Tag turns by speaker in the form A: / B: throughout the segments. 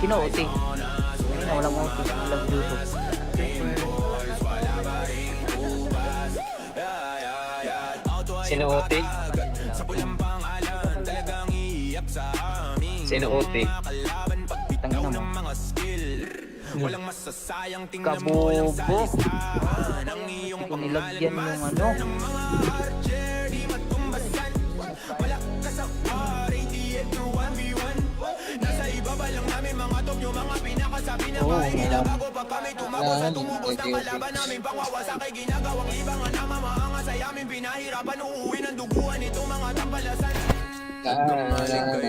A: Sino OT? Kanina walang OT. Walang YouTube.
B: Sino OT? Sino OT?
A: Tangina mo. Kabobo. Hindi ko nilagyan yung ano.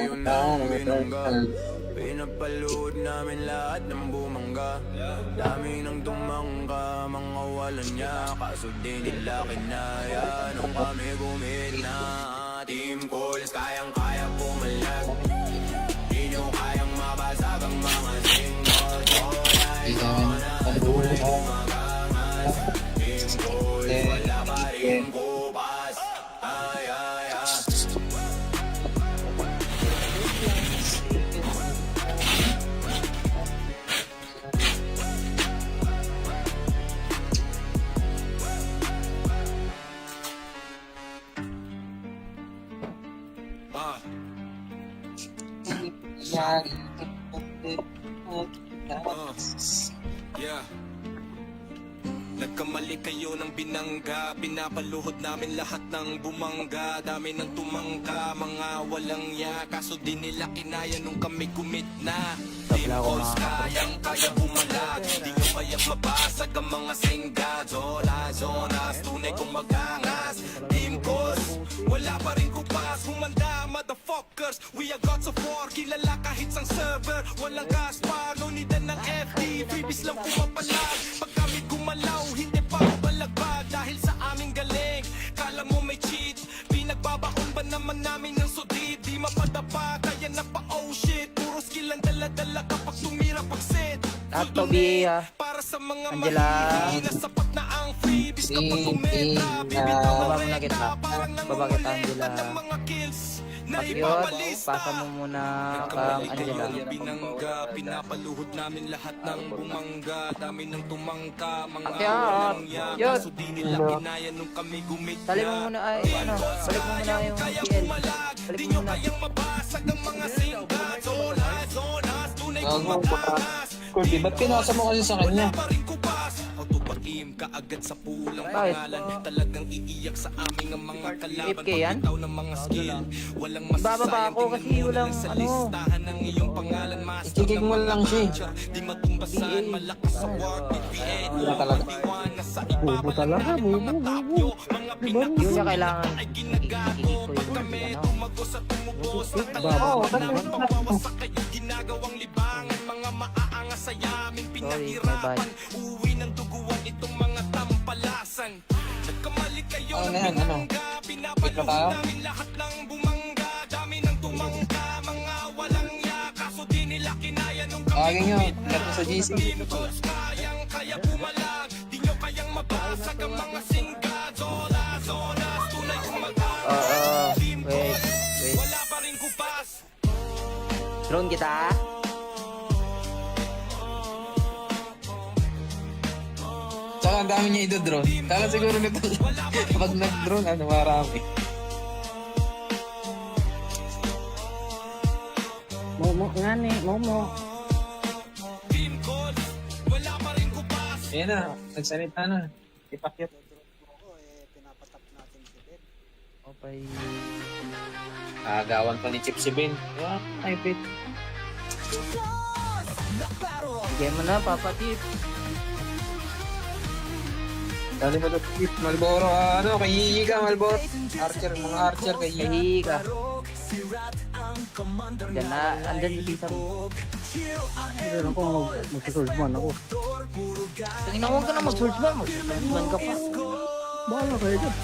A: Oh,
C: Pinapalood namin lahat ng bumangga. Dami nang tumangga, mga walang niya. Kaso di nila kinaya nung kami gumit na. Team calls, kayang-kaya pumalag. Di nyo kayang mabasag ang mga singles. Tuloy gumagangas. Team calls, wala pa rin kupas. Ay, ay, ay. Yeah. Nagkamali kayo ng binangga. Pinapaluhod namin lahat ng bumangga. Dami ng tumangka, mga walang ya. Kaso di nila kinaya nung kami kumit na. Team calls, kayang-kaya bumalag. Di nyo kayang mabasag ang mga singga. Zola, zonas, tunay kong magangas. Team calls, wala pa rin kupas. Humanda, motherfuckers, we are gods of war. Kilala kahit sang server, walang Gaspar. No need ng FD, freebies lang pumapalag. Pag kami gumalaw, hindi pa balagbag. Dahil sa aming galing, kala mo may cheat. Pinagbabaon ba naman namin ng sudid? Di mapadapa, kaya na pa oh shit. Puro skill ang dala-dala kapag tumira pagsit.
A: Ato Bia.
C: Para sa mga
A: Angela.
C: mahihina, sapat na ang freebies kapag tumira.
A: Baba mo na kita. Baba kita, Angela.
C: Mga kills na
A: Yun,
C: ipapalista.
A: pasa mo muna Angela.
C: Binangga, pinapaluhod namin lahat ng bumangga. Dami ng tumangka, mga
A: Akyat.
C: walang ya.
A: Yun.
C: Kaso di nila kinaya nung kami gumit
A: Tali mo muna ay ano, balik mo muna yung PL. Balik mo muna.
C: kayang mabasag ang mga singkat. Zonas, zonas, tunay kong
B: Gago,
C: magangas.
B: Kirby, ba't pinasa mo kasi sa kanya?
C: Wala pa rin kupas. Autopakim ka agad sa pulang
A: Bakit?
C: pangalan. Talagang iiyak sa aming ang mga kalaban.
A: AFK yan?
C: Pagbitaw ng mga skill. Walang
A: Bababa
C: masasayang
A: ako kasi
C: tingnan mo
A: walang
C: lang sa
A: ano.
C: listahan ng iyong pangalan. Master
B: Ikikig mo lang siya eh.
C: Di matumbasan, malakas sa war. PPA,
B: Wala talaga.
C: diwan. Nasa ibaba lang namin mga tapyo. Mga
A: Hindi niya kailangan
C: ay ginagago.
A: ikikik ko
C: Pag
A: yung
C: kami
A: ano.
C: tumagos at tumubos ng
B: Oo,
C: kalaban.
B: talaga.
C: Pagwawasak kayo ginagawang libangan. Mga maaangas sa yamin pinahirapan. Uwi ng duguan itong mga tampalasan. Nagkamali kayo
B: Ano
C: ng
B: na yan, ano?
C: binangga.
B: Wait
C: Pinapaluhod
B: na tayo?
C: namin lahat ng bumangga. Dami ng tumangka, mga walang ya. Kaso di nila kinaya nung kami
B: Tawagin nyo,
C: gumit na.
B: lahat sa GC.
C: Team calls, kayang-kaya bumalag. Di nyo kayang mabasag ang mga singga. Zola, zonas, tunay kong magangas. Team
A: wait,
C: calls,
A: wait.
C: wala pa rin kupas.
A: Drone kita.
B: Tsaka ang dami niya idodrone. Kala siguro nito, pag nag-drone, ano, marami.
A: Momo nga ni, Momo.
C: Team calls, wala pa rin kupas.
B: Ayan na, nagsalita na. Ipakyat.
A: Okay.
B: Agawan pa ni Chip si Ben. Yeah, ay, pit.
A: Bigay mo na, Papa Tip.
B: Dali mo Chip, Malboro, ano, kay Yiyi ka, Malboro. Archer, mga archer kay Yiyi.
A: Kahi ka. Diyan na, andyan yung tita mo.
D: Meron ko mag-swordsman ako.
A: Tingnan mo ka na mag-swordsman mo. Swordsman ka pa.
D: Bahala kayo dyan.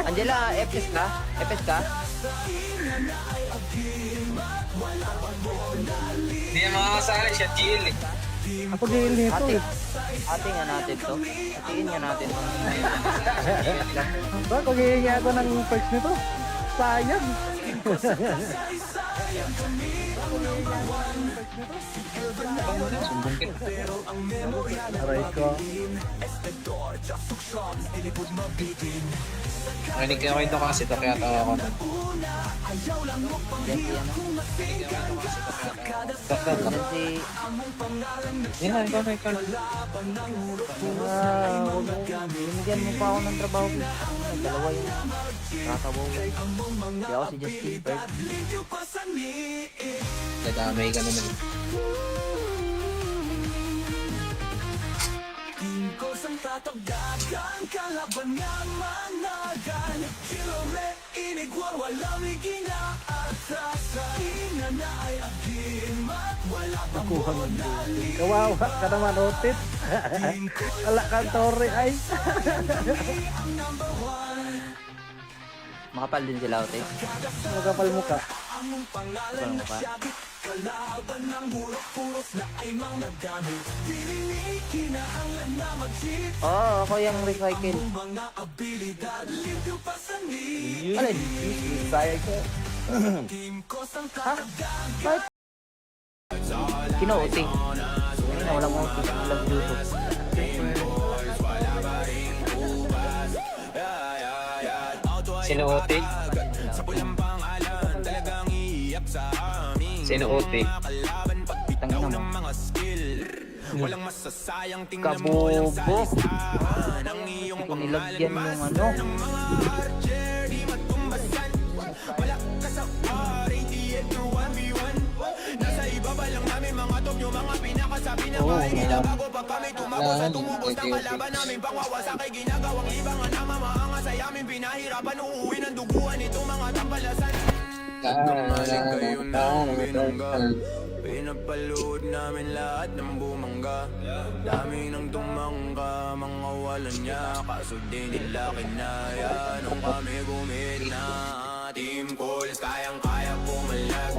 A: Angela, FS ka? FS ka?
B: Hindi niya makakasali siya, GL eh.
D: Ako gayil nito
A: Ate.
D: eh.
A: Ate nga natin to. Atiin nga natin to.
D: Ba, pag-iingi ako ng perks nito. sayang.
B: Sumbong kita.
D: Aray ko.
B: Narinig ko ito kasi ito kaya tawa ko.
A: Yan si ano. Yan si...
B: Yan na, ikaw na, ikaw na.
A: Huwag mo. Binigyan mo pa ako ng trabaho. Dalawa yung kakabaw. Di ako si Justin Bird.
B: Dadamay ka naman.
D: Nakuha mo din. Kawawa ka naman, Otit. Wala kang tore ay.
A: Makapal din sila, Ote.
D: Magkapal mo ka.
A: Makapal mo pa. Oo, ako yung recycle. Alin?
D: Sayang ko.
A: Ha? Bakit? Kino-OT. Ayun, walang OT. Walang YouTube.
B: Sino Otik? Sino Otik?
A: Tangina mo.
C: Walang masasayang tingnan
A: Kabobo.
C: mo yung salisahan ng iyong
A: Kung nilagyan yung ano.
C: di matumbasan. Wala ka sa war, ATM to 1v1. Nasa ibaba lang namin mga top yung mga pinakasabi na bahay nila bago pa kami tumakbo sa tumubos ng kalaban namin pangwawasak ay ginagawang libangan na mamaangas ay amin pinahirapan uuwi ng duguan itong mga tampalasan. Pinapalood namin lahat ng bumangga. Dami ng tumangga, mga walang niya. Kaso di nila kinaya nung kami gumina. Team calls, kayang-kaya pumalag.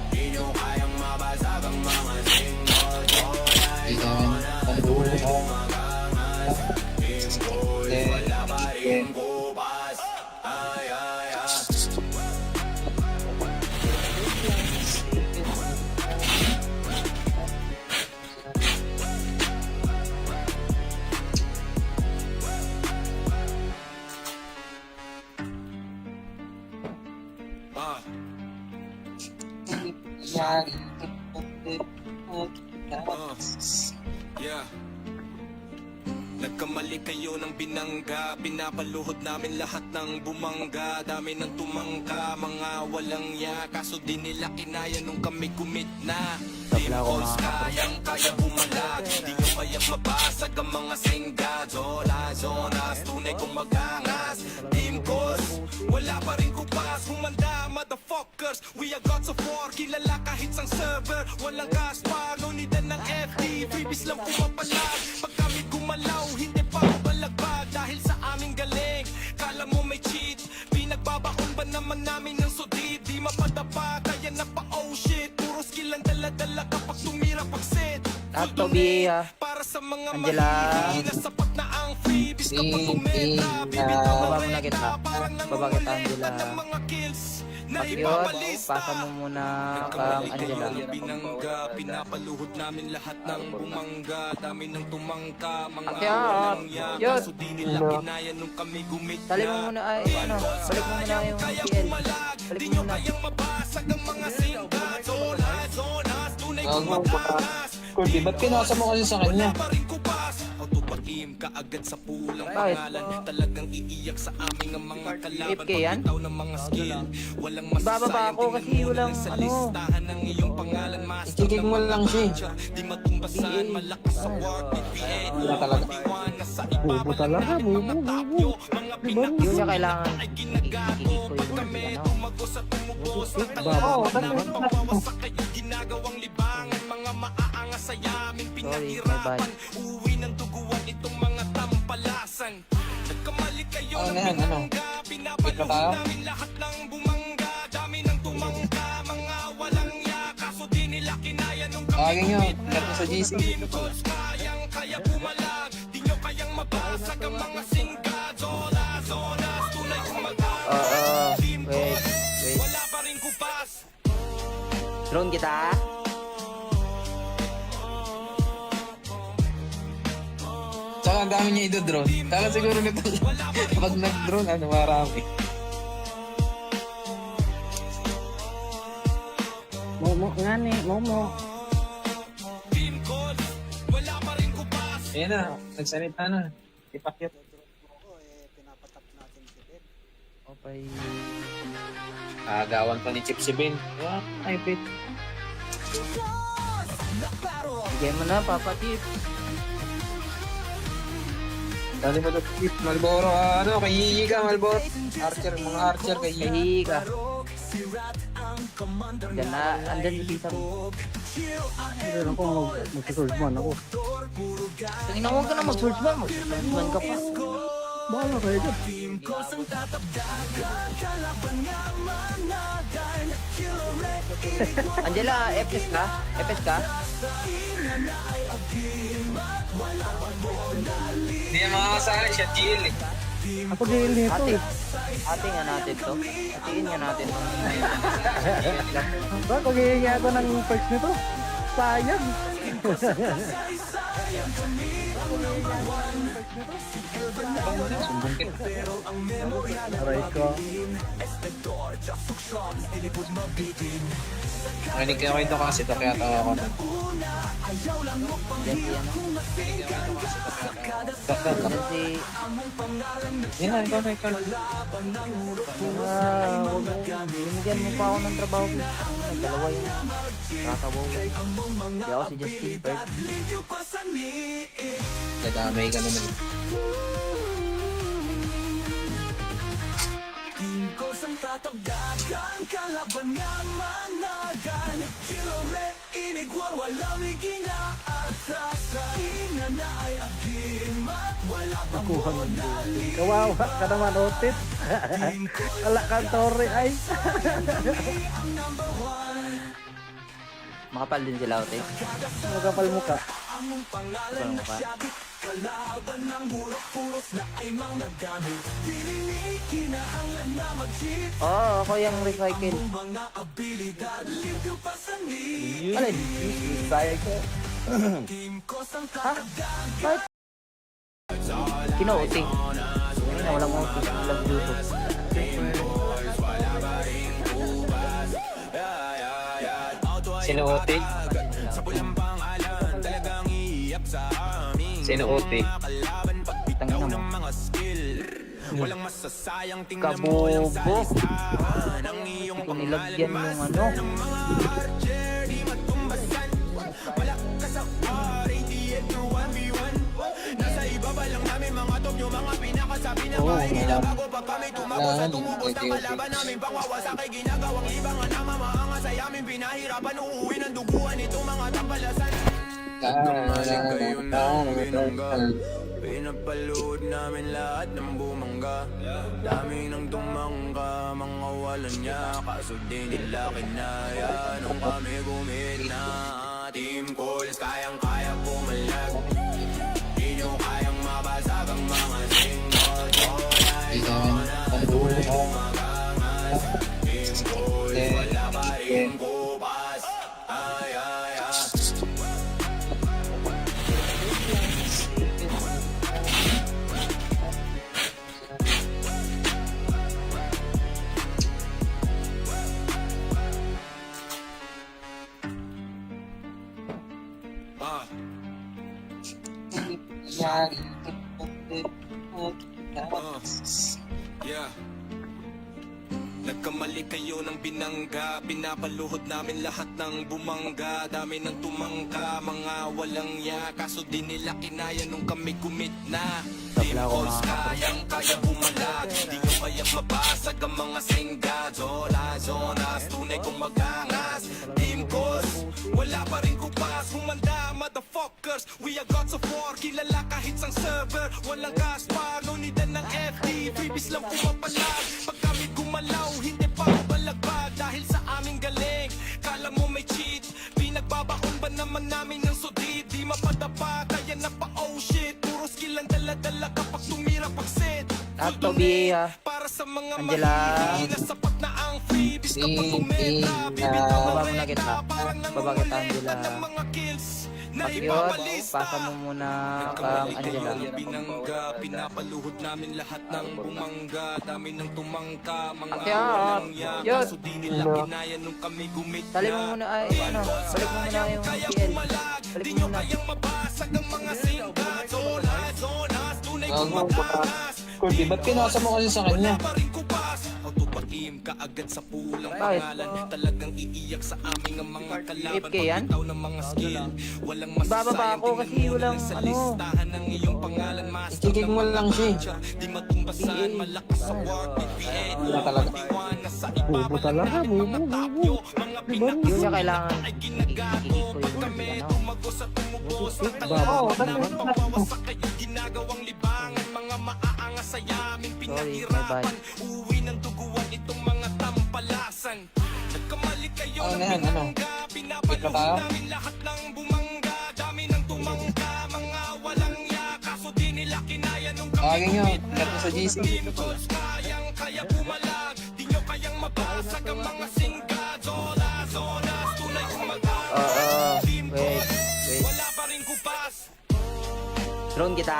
C: Di nyo kayang mabasag ang mga single. Tuloy gumagangas. Team calls, wala pa rin bukas. Ay, ay, ay. Yeah. Nagkamali kayo ng binangga. Pinapaluhod namin lahat ng bumangga. Dami ng tumangka, mga walang ya. Kaso di nila kinaya nung kami kumit na. Team calls, kayang-kaya bumalag. Di nyo kayang mabasag ang mga singga. Zola, zonas, tunay kong magangas. Team calls, wala pa rin kupas. Humanda, motherfuckers. We are gods of war, kilala kahit sang server. Walang gaspar, no needan ng FD. Freebies lang pumapalag. Pag kami gumalaw, hindi pa ako balagbag. Dahil sa aming galing, kala mo may cheat. Pinagbabaon ba naman namin ng sudid? Di mapadapa, kaya na pa oh shit. Puro skill ang dala-dala kapag tumira pagsit.
A: Ato, BA, ha?
C: Para sa mga
A: Angela.
C: mahihina, sapat na ang freebies kapag tumira.
A: Baba mo na kita. Baba kita, Angela.
C: Mga kills na
A: Pakyot,
C: ipapalista.
A: pasa mo muna kang Angela.
C: Binangga, pinapaluhod namin lahat ng bumangga. Dami ng tumangka, mga
A: Pakyot,
C: walang ya.
A: yun.
C: Kaso di nila kinaya nung kami gumit
A: Tali mo muna ay, ano, balik mo muna yung PL. Balik mo muna.
C: kayang mabasag ang mga singa. Zonas, tunay kong
B: Gago,
C: magangas.
B: Kurdi, ba't pinasa mo kasi sa kanya?
C: Pa rin kupas. Autopatim kaagad sa pulang
A: Bakit?
C: pangalan. Talagang iiyak sa amin ang mga kalaban.
A: 8K yan?
C: Pagbitaw ng mga skill. Walang
A: Ibababa
C: masasayang
A: ako kasi
C: tingnan mo
A: walang,
C: lang sa
A: ano.
C: listahan ng iyong pangalan. Master
B: Ikikig mo lang siya.
C: Di matumbasan, malakas sa work. PPA,
B: Wala talaga.
C: Iwana sa
D: Bubo
C: ibaba
D: talaga,
C: ng
D: bubo,
C: mga tapyo. Mga
A: Hindi ko siya
C: pinakasama
A: kailangan
C: ay ginagago.
A: ikikik ko yung
C: Kami
A: ano.
C: tumagos at tumubos na
D: Oo,
C: kalaban namin. Pagwawasak kayo ginagawang libangan. Mga maaangas sa yamin
A: Sorry,
C: pinahirapan. Uwi ng duguan itong mga tampalasan. Nagkamali kayo
B: Ano
C: ng
B: na yan, ano?
C: binangga. Pinapaluhod
B: Wait pa tayo?
C: namin lahat ng bumangga. Dami ng tumangka, mga walang ya. Kaso di nila kinaya nung kami
B: Tawagin nyo,
C: kumit na.
B: ingat mo sa GC.
C: Team calls, kayang-kaya bumalag. Di nyo kayang mabasag ang mga singga. Zola, zonas, tunay kong magangas.
A: Oo,
C: Team
A: Drone kita.
B: Tsaka ang dami niya idodrone. Kala siguro nito pag nag-drone, ano, marami.
D: Momo nga ni, Momo.
B: Ayan na, nagsalita na. Ipakyat.
A: Okay.
B: Agawan pa ni Chip si Ben. Yeah, I bet.
A: Bigyan mo na, Papa Tip.
B: Dali mo na Chip, Malboro. Ano, kay Yigi ka, Malboro. Archer, mga archer kay Yigi.
A: Kahi ka. Diyan na, andyan si Tita.
D: Hindi lang ako mag-swordsman ako.
A: Tingnan mo, huwag ka na mag-swordsman. Mag-swordsman ka pa.
D: Bahala kayo dyan.
A: Angela, FS ka? FS ka?
B: Hindi yan makakasali siya, GL eh.
D: Ako din nito
A: Ate,
D: eh.
A: ate nga natin to. Atiin nga natin to.
D: Ba, kung hihingi ako ng perks nito, sayang.
B: Sumbong kita.
D: Aray ko.
B: Makinig kayo kayo kasi ito kaya tawa ko na.
A: Diyan si ano? Diyan si...
B: Yan na, ikaw na, ikaw na.
A: Binigyan mo pa ako ng trabaho. Dalawa yung kakabaw. Di ako si Justin Bird.
B: Nadamay ka naman.
D: Nakuha mo. Kawawa ka naman, Otit. Wala kang tore ay.
A: Makapal din sila, Ote.
D: Magkapal mukha.
A: Makapal mo pa. Oo, ako yung recycle. Alin? Recycle? Ha? Bakit? Kino-OT. Hindi na walang OT. Walang YouTube.
B: Sino OT? Sino OT?
A: Tangina mo.
C: Walang masasayang tingnan mo
A: Kabobo.
C: ang iyong
A: Kung nilagyan yung ano.
C: wala ka sa RATL through 1v1. Nasa ibaba lang namin mga top yung mga pinakasabi na mahihila bago pa kami tumago sa tumubos ng kalaban namin pangwawasak kay ginagawang ibangan na mamahanga sa yamin pinahirapan uuwi ng duguan itong mga tampalasan. Gumaling kayo ng binangga. Pinapaluhod namin lahat ng bumangga. Dami ng tumangga, mga walang niya. Kaso di nila kinaya nung kami gumina. Team calls, kayang-kaya pumalag. Di nyo kayang mabasag ang mga single. Tuloy kumagangas. Team calls, wala pa rin kupas. Ay, ay, ay. Yeah. Nagkamali kayo ng binangga. Pinapaluhod namin lahat ng bumangga. Dami ng tumangka, mga walang ya. Kaso di nila kinaya nung kami commit na. Team calls, kayang-kaya bumalag. Di nyo kayang mabasag ang mga singga. Zola, zonas, tunay kong magangas. Team calls, wala pa rin kupas. Humanda, motherfuckers. We are gods of war. Kilala kahit sang server. Walang Gaspar, no need ng FD. Freebies lang pumapalag. Pag kami gumalaw, hindi pa balagbag. Dahil sa aming galing, kala mo may cheat. Pinagbabaon ba naman namin ng sudid? Di mapadapa, kaya na pa oh shit. Puro skill ang dala-dala kapag tumira pagsit.
A: At to be,
C: Para sa mga
A: Angela.
C: mahihina, sapat na ang freebies
A: Baba mo na kita. Baba kita, Angela. Pakyot, pasa mo muna kang Angela.
C: Binangga, pinapaluhod namin lahat ng bumangga. Dami ng tumangka, mga
A: Akyat!
C: walang ya.
A: Yot!
C: Kaso di nila kinaya nung kami gumit
A: Tali mo muna ay, ano, balik mo muna yung PL. Balik mo muna.
C: kayang mabasag ang mga singkat. Zonas, zonas, tunay kong
B: Gago.
C: mataas.
B: Kirby, ba't pinasa mo kasi sa kanya?
C: Pa rin kupas, autopakim kaagad sa pulang
A: Bakit?
C: pangalan. Talagang iiyak sa aming ang mga kalaban.
A: AFK yan?
C: Pagbitaw ng mga skill, walang
A: Bababa
C: masasayang.
A: ako kasi
C: Tingnan mo
A: walang,
C: lang sa
A: ano.
C: listahan ng iyong pangalan. Master
B: Ikikig mo lang siya eh.
C: di matumbasan, malakas sa war, PPA.
B: Wala talaga.
C: Iwana sa
D: Bubo talaga, bubo, bubo.
A: Hindi niya kailangan ikikik ko yung ano.
D: Baba.
C: Pawawasak kayo ginagawang libangan. Mga maaangas sa yamin
A: Sorry, my
C: pinahirapan.
A: bad.
C: Uwi ng duguan itong mga tampalasan. Nagkamali kayo
B: Ano
C: ng
B: na yan, ano?
C: pinangga.
B: Wait
C: Pinapaluhod
B: na tayo?
C: namin lahat ng bumangga. Dami ng tumangka, mga walang ya. Kaso di nila kinaya nung kami
B: Tawagin nyo,
C: gumit
B: cut mo sa GC.
C: Team Goals kayang kaya bumalag. Di nyo kayang mabasag ang mga singga. Zona, zona, tunay kong mag-aas. Team
A: Wait,
C: Goals,
A: wait.
C: wala pa rin kupas.
A: Drone kita.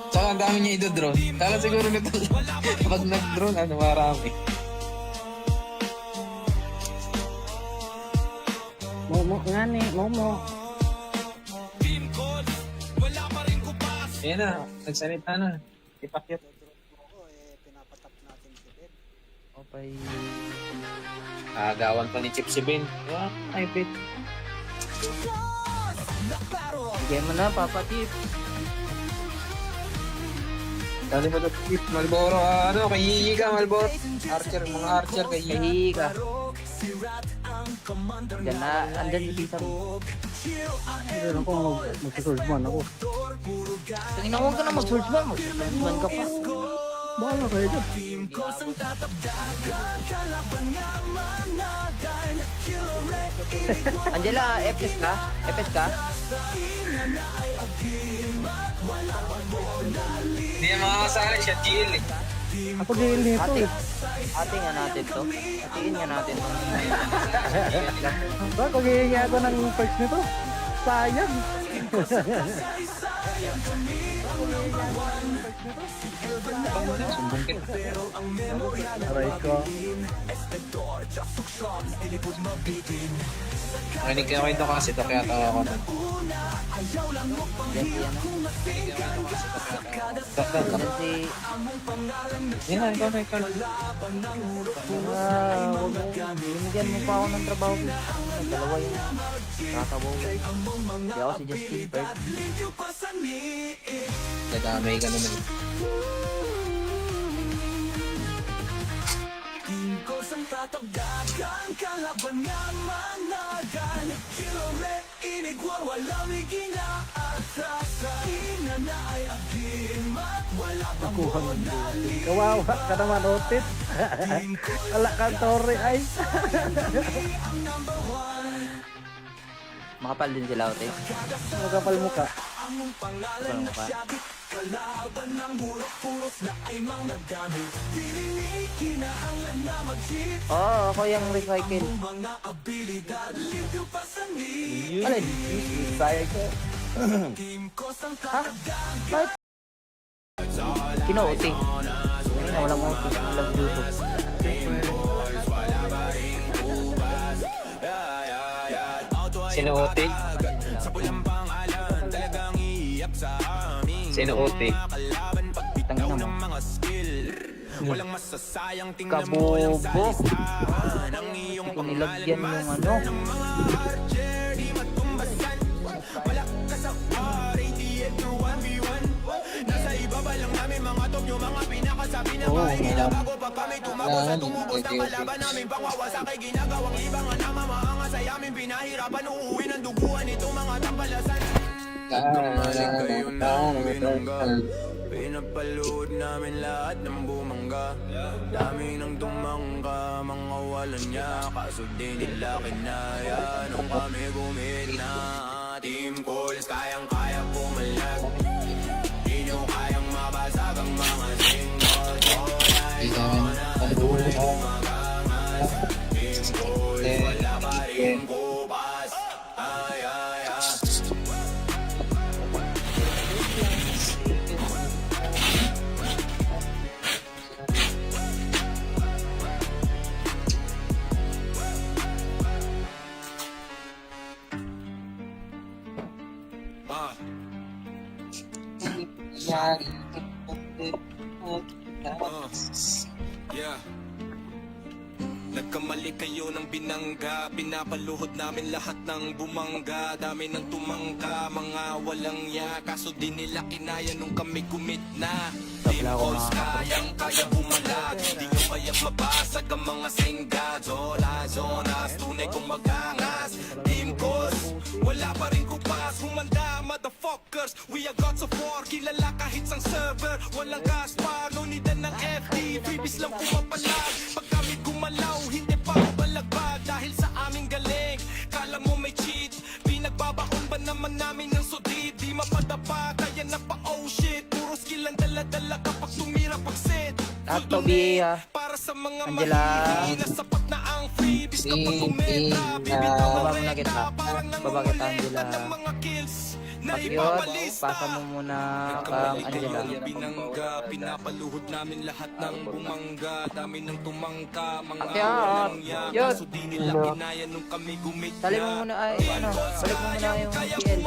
B: Tsaka ang dami niya idodrone. Kala siguro nito pag nag-drone, ano, marami.
D: Momo nga ni, momo.
C: Team Goals, wala pa rin kupas.
B: Ayan na, nagsalita na. Ipakyat.
A: Okay.
B: Agawan pa ni Chip si Ben. Yeah, ay, bet.
A: Bigay mo na, Papa Tip.
B: Dali mo ito, Chip. Malboro, ano, kay Yiyi ka, Malboro. Archer, mga archer kay Yiyi.
A: Kahihi ka. Diyan na, andyan yung tita mo.
D: Meron ko mag-swordsman ako.
A: Tingnan huwag ka na mag-swordsman mo. Swordsman ka pa.
D: Bahala kayo dyan.
A: Angela, FS ka? FS ka?
B: Hindi niya makakasali siya, GL eh.
D: Ako gil nito
A: Ate,
D: eh.
A: ate nga natin to. Atiin nga natin to.
D: Ako gihingi ako ng perks nito. Sayang.
B: Sumbong kita.
D: Aray ko.
B: Makinig kayo ito kasi ito kaya tawa ko na.
A: Yan si ano. Yan si...
B: Yan na, ikaw na, ikaw na.
A: Huwag mo. Binigyan mo pa ako ng trabaho. Dalawa yung katabaw. Hindi ako si Justin Bird.
B: Nadamay ka naman.
D: Nakuha ng building. Kawawa ka naman, Otit. Wala kang tore ay.
A: Makapal din sila, Ote.
D: Magkapal mo ka.
A: Makapal mo ka. Oo, ako yung recycle. Alin?
D: Recycle.
A: Ha? Bakit? Kino-OT. Ayun na, walang OT. Walang YouTube.
B: Sino Ote? Sino Ote?
A: Tangina mo.
C: Walang masasayang tingnan
A: Kabobo.
C: mo yung salisahan. Ang
A: Hindi
C: iyong
A: ko nilagyan yung ano.
C: Nasa ibaba lang namin mga top yung mga pinakasabi na bahay nila bago pa kami tumabos at tumubos ng kalaban namin pangwawasak ay ginagawang libangan na mamaangas ay amin pinahirapan uuwi ng duguan itong mga tampalasan. Pinapaluhod namin lahat ng bumangga. Dami ng tumangka, mga walang niya. Kaso di nila kinaya nung kami gumina. Team Goals, kayang-kaya pumalag. Di nyo kayang mabasag ang mga Yeah. Nagkamali kayo ng binangga, pinapaluhod namin lahat ng bumangga. Dami ng tumangka, mga walang ya, kaso di nila kinaya nung kami commit na. Team calls, kayang bumalag, hindi nyo kayang mabasag ang mga singga. Zola, zonas, tunay kong magangas. Team calls, wala pa rin kupas. Humanda, motherfuckers, we are gods of war. Kilala kahit sang server, walang gaspar. No need ng FD, freebies lang pumapalag. Pag kami gumalaw, hindi pa balagbag. Dahil sa aming galing, kala mo may cheat. Pinagbabaon ba naman namin ng sudid? Di mapadapa, kaya na pa oh shit. Puro skill ang dala-dala kapag tumira pagsit.
A: At to be,
C: Para sa mga
A: Angela.
C: mahihina, sapat na ang freebies kapag tumira.
A: baba mo na kita. Baba kita, Angela.
C: ng mga kills na
A: Pakyot,
C: ipapalis.
A: pasa mo muna kang Angela.
C: Binangga, pinapaluhod namin lahat ng bumangga. Dami ng tumangka, mga
A: Pakyot,
C: walang ya,
A: yun.
C: kaso di nila kinaya nung kami gumit
A: Salin mo muna ay, ano, balik mo muna yung PL.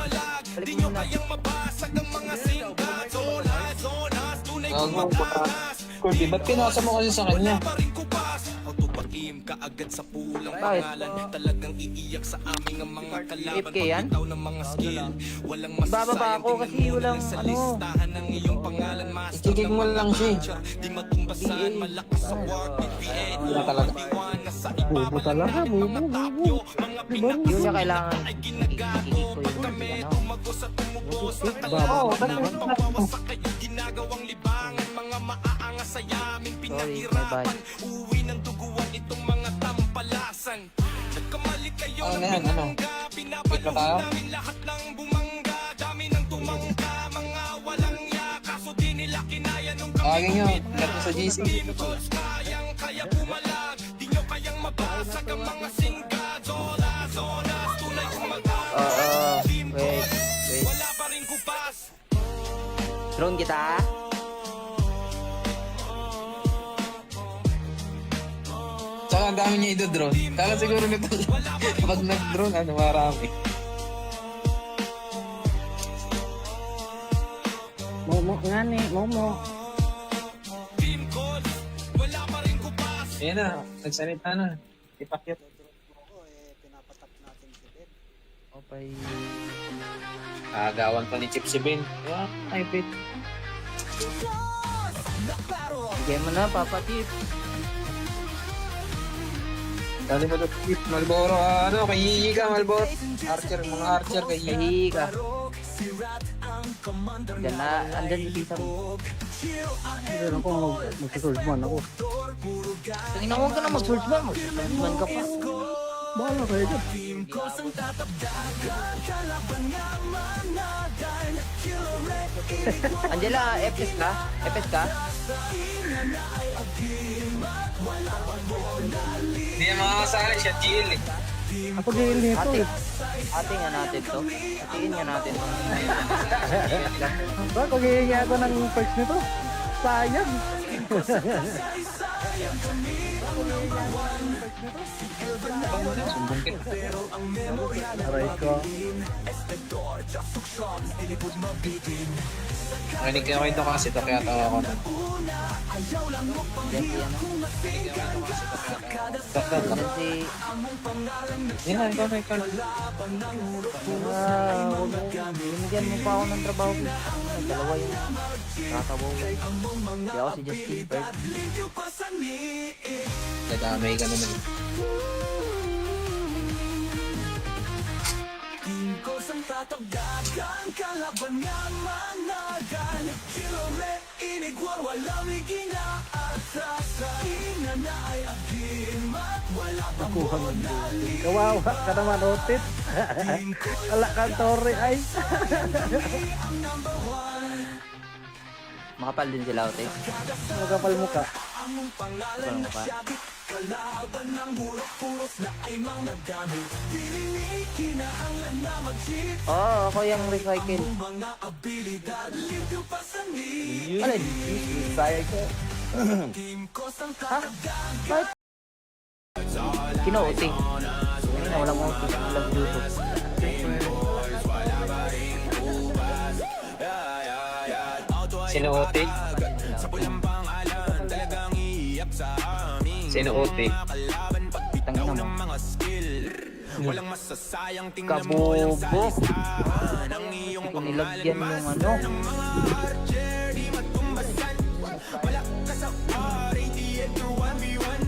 A: Balik mo muna.
C: kayang mabasag ang mga singga. Zonas, zonas, tunay kong
B: Gago,
C: magangas.
B: Kurdi, ba't pinasa mo kasi sa kanya?
C: Pa rin kupas, autopakim kaagad sa pulang
A: Bakit?
C: pangalan. Talagang iiyak sa aming ang mga kalaban.
A: AFK yan?
C: Pagbitaw ng mga skill, walang
A: Ibababa
C: masasayang.
A: ako kasi
C: Tingnan mo
A: walang,
C: lang sa
A: ano.
C: listahan ng iyong pangalan. Master
B: Ikikig mo
C: ng mga
B: lang siya.
C: culture. Di matumbasan, malakas sa work. BPA,
B: Wala talaga.
C: Iwana sa
D: Bubo
C: ibaba
D: talaga,
C: ng
D: bubo,
C: mga tapyo. Mga
A: Hindi mo niya
C: pinag
A: kailangan
C: ay
A: ikikik
C: ginagago.
A: ko
C: Pag
A: yung
C: kami
A: ano.
C: tumagos at tumubos sa
D: Baba.
C: kalaban namin, pawawasak kayo ginagawang libangan. Mga maaangas sa yamin,
A: Sorry,
C: pinahirapan.
A: bye-bye.
C: Uwi ng duguan itong mga tampalasan. Nagkamali kayo
B: Ano
C: ng
B: yan, ano?
C: binangga,
B: Wait
C: pinapaluhod
B: na tayo?
C: namin lahat ng bumangga. Dami ng tumangka, mga walang ya, kaso di nila kinaya nung kami
B: Tawagin nyo,
C: gumit na.
B: ingat mo sa GC.
C: Team calls, kaya bumalag, di nyo kayang mabasag ang mga singga. Zola, zonas, tunay kong magangas. Team
A: wait,
C: calls,
A: wait.
C: wala pa rin kupas.
A: Drone kita.
B: Tsaka ang dami niya idodrone. Kala siguro nito pag nag-drone, ano, marami.
D: Momo nga ni, Momo.
C: Team calls, wala pa rin kupas.
B: Ayan na, nagsalita na. Ipakyat.
A: Okay.
B: Agawan pa ni Chip si Ben. Yeah, ay bet.
A: Bigay mo na, Papa Tip.
B: Dali mo ito, Chip. Malboro, ano, kay Yigi ka, Malboro. Archer, mga archer kay Yigi.
A: Kahi ka. Diyan na, andyan si Tita mo.
D: Hindi ako mag-swordsman ako.
A: Tingnan mo, huwag ka na mag-swordsman mo. Swordsman ka pa.
D: Bahala kayo dyan.
A: Angela, FS ka? FS ka?
B: Hindi niya makakasali siya, GL eh.
D: Ako dihil nito
A: Ate.
D: eh.
A: Ate nga natin to. Atiin nga natin to.
D: Ba, kung hihingi ako ng perks nito, sayang.
B: Sumbong kita.
D: Aray ko.
B: Nakinig ka kwento kasi ito kaya tawa ko na.
A: Diyan si ano?
B: Takdan lang.
A: Diyan si...
B: Yan, ikaw na, ikaw na.
A: Binigyan mo pa ako ng trabaho. Dalawa yun. Kakabaw. Di ako si Justin Bird.
B: Nadamay ka naman.
D: Nakuha mo. Kawawa ka naman, Otit. Wala kang tori ay.
A: Makapal din sila, Ote.
D: Magkapal mo ka.
A: Makapal mo pa. Oo, ako yung recycle. Alin? Recycle? Ha? Bakit? Kino-OT. Kanina walang OT. Walang YouTube.
B: Sinuote? Sinuote?
A: Tangina mo.
C: Walang masasayang tingnan mo
A: Kabobo.
C: ang iyong
A: Hindi ko nilagyan yung ano.
C: wala ka sa RATL through 1v1.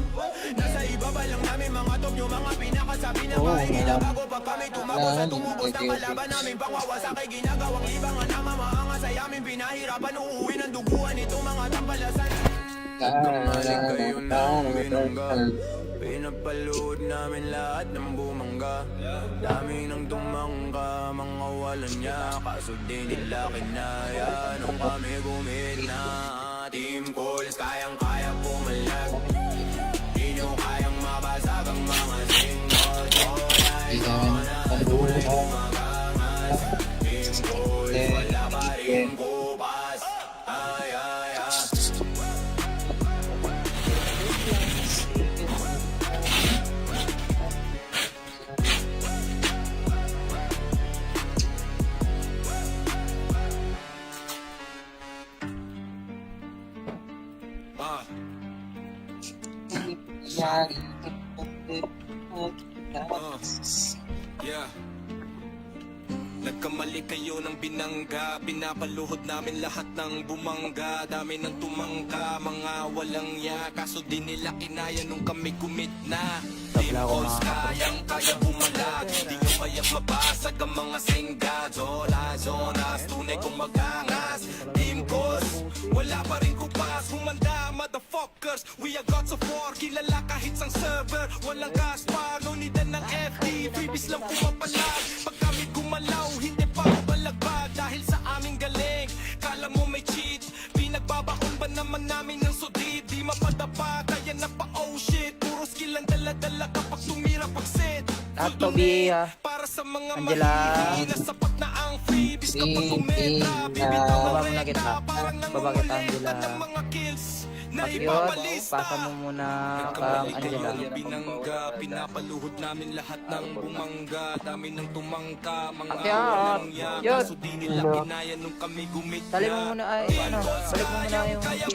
C: Nasa ibaba lang namin mga top nyo, mga pinakasabi na mahingila bago pa kami tumago sa tumubos na kalaban namin pangwawasak ay ginagawang libangan na mamaanga sa yamin pinahirapan uuwi ng duguan itong mga tampalasan. Kamalig kayo ng binangga, pinapalood namin lahat ng bumangga. Dami ng tumangga, mga walang niya, kaso di nila kinaya nung kami gumina. Team Calls, kayang-kaya pumalag, di nyo kayang mabasag ang mga single.
B: Hindi namin panulit.
C: Team Calls, wala pa rin bukas. Ay, ay, ay. Ah. Yeah. Nagkamali kayo ng binangga, pinapaluhod namin lahat ng bumangga. Dami ng tumangka, mga walang ya, kaso di nila kinaya nung kami commit na. Team
A: Tabla ko
C: Calls,
A: mga
C: kayang-kaya bumalag, di nyo kayang mabasag ang mga singga. Zola, zonas, tunay kong magangas. Team Calls, wala pa rin kupas, humanda motherfuckers. We are gods of war, kilala kahit sang server. Walang Gaspar, no need ng FD, freebies lang pumapalag. Pag kami gumalaw, hindi pa balagbag dahil sa aming galing. Kala mo may cheat, pinagbabaon ba naman namin ng sudid? Di mapadapa, kaya na pa oh shit. Puro skill ang dala-dala kapag tumira pagsit.
A: At to be,
C: Para sa mga
A: Angela.
C: mahihina, sapat na ang freebies kapag umenta. Bibitaw
A: Baba
C: ang
A: muna kita.
C: parang
A: Baba kita,
C: nangungulitan
A: Angela.
C: ng mga kills na
A: Pakyot,
C: ipapalista.
A: pasa mo muna kang Angela.
C: Binangga, pinapaluhod namin lahat ng bumangga. Dami ng tumangka, mga
A: Akyat,
C: walang ya,
A: yun.
C: kaso di nila kinaya nung kami gumit
A: Tali mo muna ay ano, balik mo muna yung TL.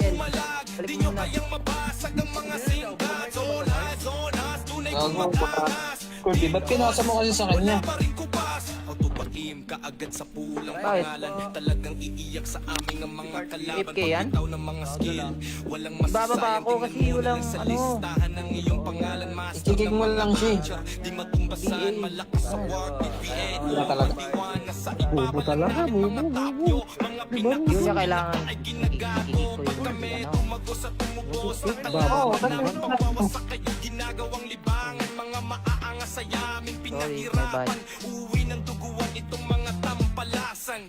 A: Balik mo muna.
C: kayang mabasag ang mga singkat. Zonas, zonas, tunay kong
B: Gago,
C: magangas.
B: Kurdi, ba't pinasa mo kasi sa kanya?
C: Wala pa rin kupas, autopakim kaagad sa pulang
A: Bakit?
C: pangalan. Talagang iiyak sa aming ang mga kalaban.
A: AFK yan?
C: Pagbitaw ng mga skill, walang
A: Bababa
C: masasayang
A: ako kasi
C: tingnan mo
A: walang
C: lang sa
A: ano.
C: listahan ng iyong pangalan. Master
B: Ikikig mo lang siya eh.
C: di matumbasan, malakas sa war, PPA.
B: Wala talaga.
C: Iwan na sa
D: Bubo
C: ibaba
D: talaga,
C: lang
D: bubo,
C: mga
D: bubo.
C: tapyo. Mga
A: Hindi ko siya kailangan
C: ay ginagago.
A: ikikik ko
C: Pag
A: yung
C: kami
A: ano.
C: tumagos at tumubos ng
D: Baba.
C: kalaban namin pagwawasak kayo ginagawang libangan. Mga maaangas sa yamin pinahirapan. Uwi ng duguan itong mga tampalasan.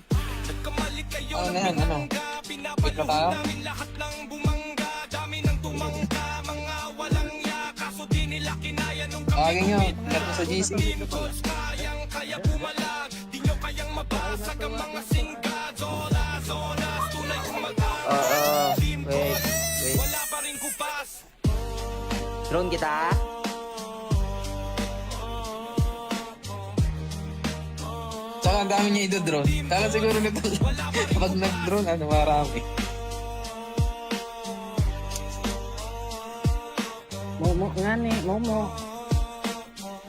C: Nagkamali kayo
B: Ano
C: ng
B: na yan, ano?
C: binangga, pinapaluhod
B: Ito tayo?
C: namin lahat ng bumangga. Dami ng tumangka, mga walang ya, kaso di nila kinaya nung kami
B: Tawagin nyo,
C: gumit na.
B: ingat mo sa GC.
C: Team Calls, kayang-kaya bumalag, di nyo kayang mabasag ang mga singga. Zola, zonas, tunay kong magangas. Team
A: wait,
C: Calls,
A: wait.
C: wala pa rin kupas.
A: Drone kita.
B: Tsaka ang dami niya idodrone. Kala siguro nito, pag nag-drone, ano, marami.
D: Momo nga ni, Momo.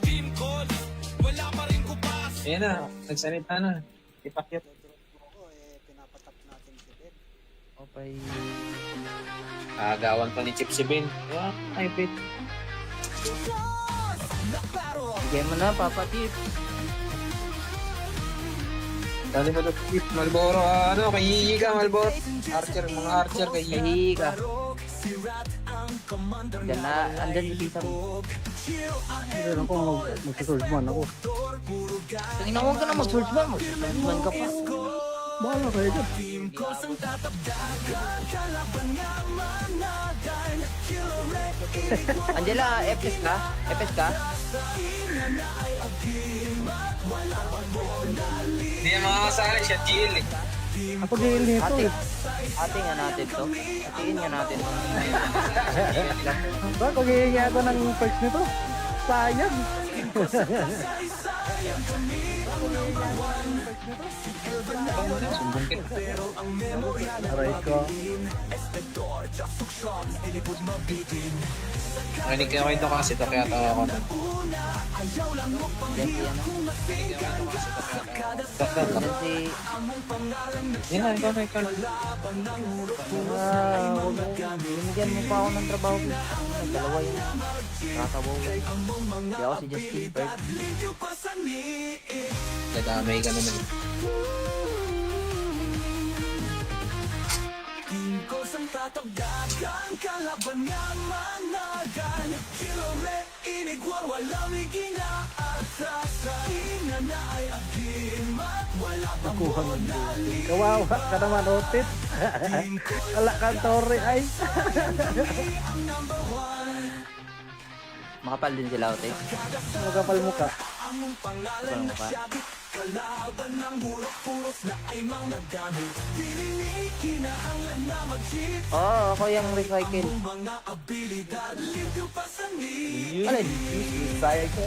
C: Team Calls, wala pa rin kupas.
B: Ayan na, nagsalita na. Ipakyat.
A: Okay.
B: Agawan pa ni Chip si Ben. Yeah, ay, bet.
A: Bigay mo na, Papa Tip.
B: Dali mo Chip, Malboro, ano, kay Yiyi ka, Malboro. Archer, mga archer kay Yiyi.
A: Kahi ka. Diyan na, andyan si Tita mo.
D: Meron ko mag-search man ako.
A: Tingnan huwag ka na mag-search man. Mag-search ka pa.
D: Bahala kayo dyan.
A: Angela, FS ka? FS ka?
B: Hindi niya makakasali siya, GL eh.
D: Ako dihil nito
A: Ate,
D: eh.
A: ate nga natin to. Atiin nga natin to.
D: Ba, pag-iingi ako ng perks nito. Sayang.
B: Sumbong kita.
D: Aray ko.
B: Narinig ko ito kasi ito kaya tawa ko.
A: Yan si ano. Yan si...
B: Yan na, ikaw na, ikaw na.
A: Huwag mo. Binigyan mo pa ako ng trabaho. Dalawa yun. Kakabaw. Hindi ako si Justin Bird.
B: Nadamay ka naman.
D: Nakuha ng buti. Kawawa ka naman, Otit. Wala kang tore ay.
A: Makapal din sila, Ote.
D: Magkapal mo ka.
A: Kapal mo ka. Oo, ako yung recycle. Alin?
D: Sayang ko.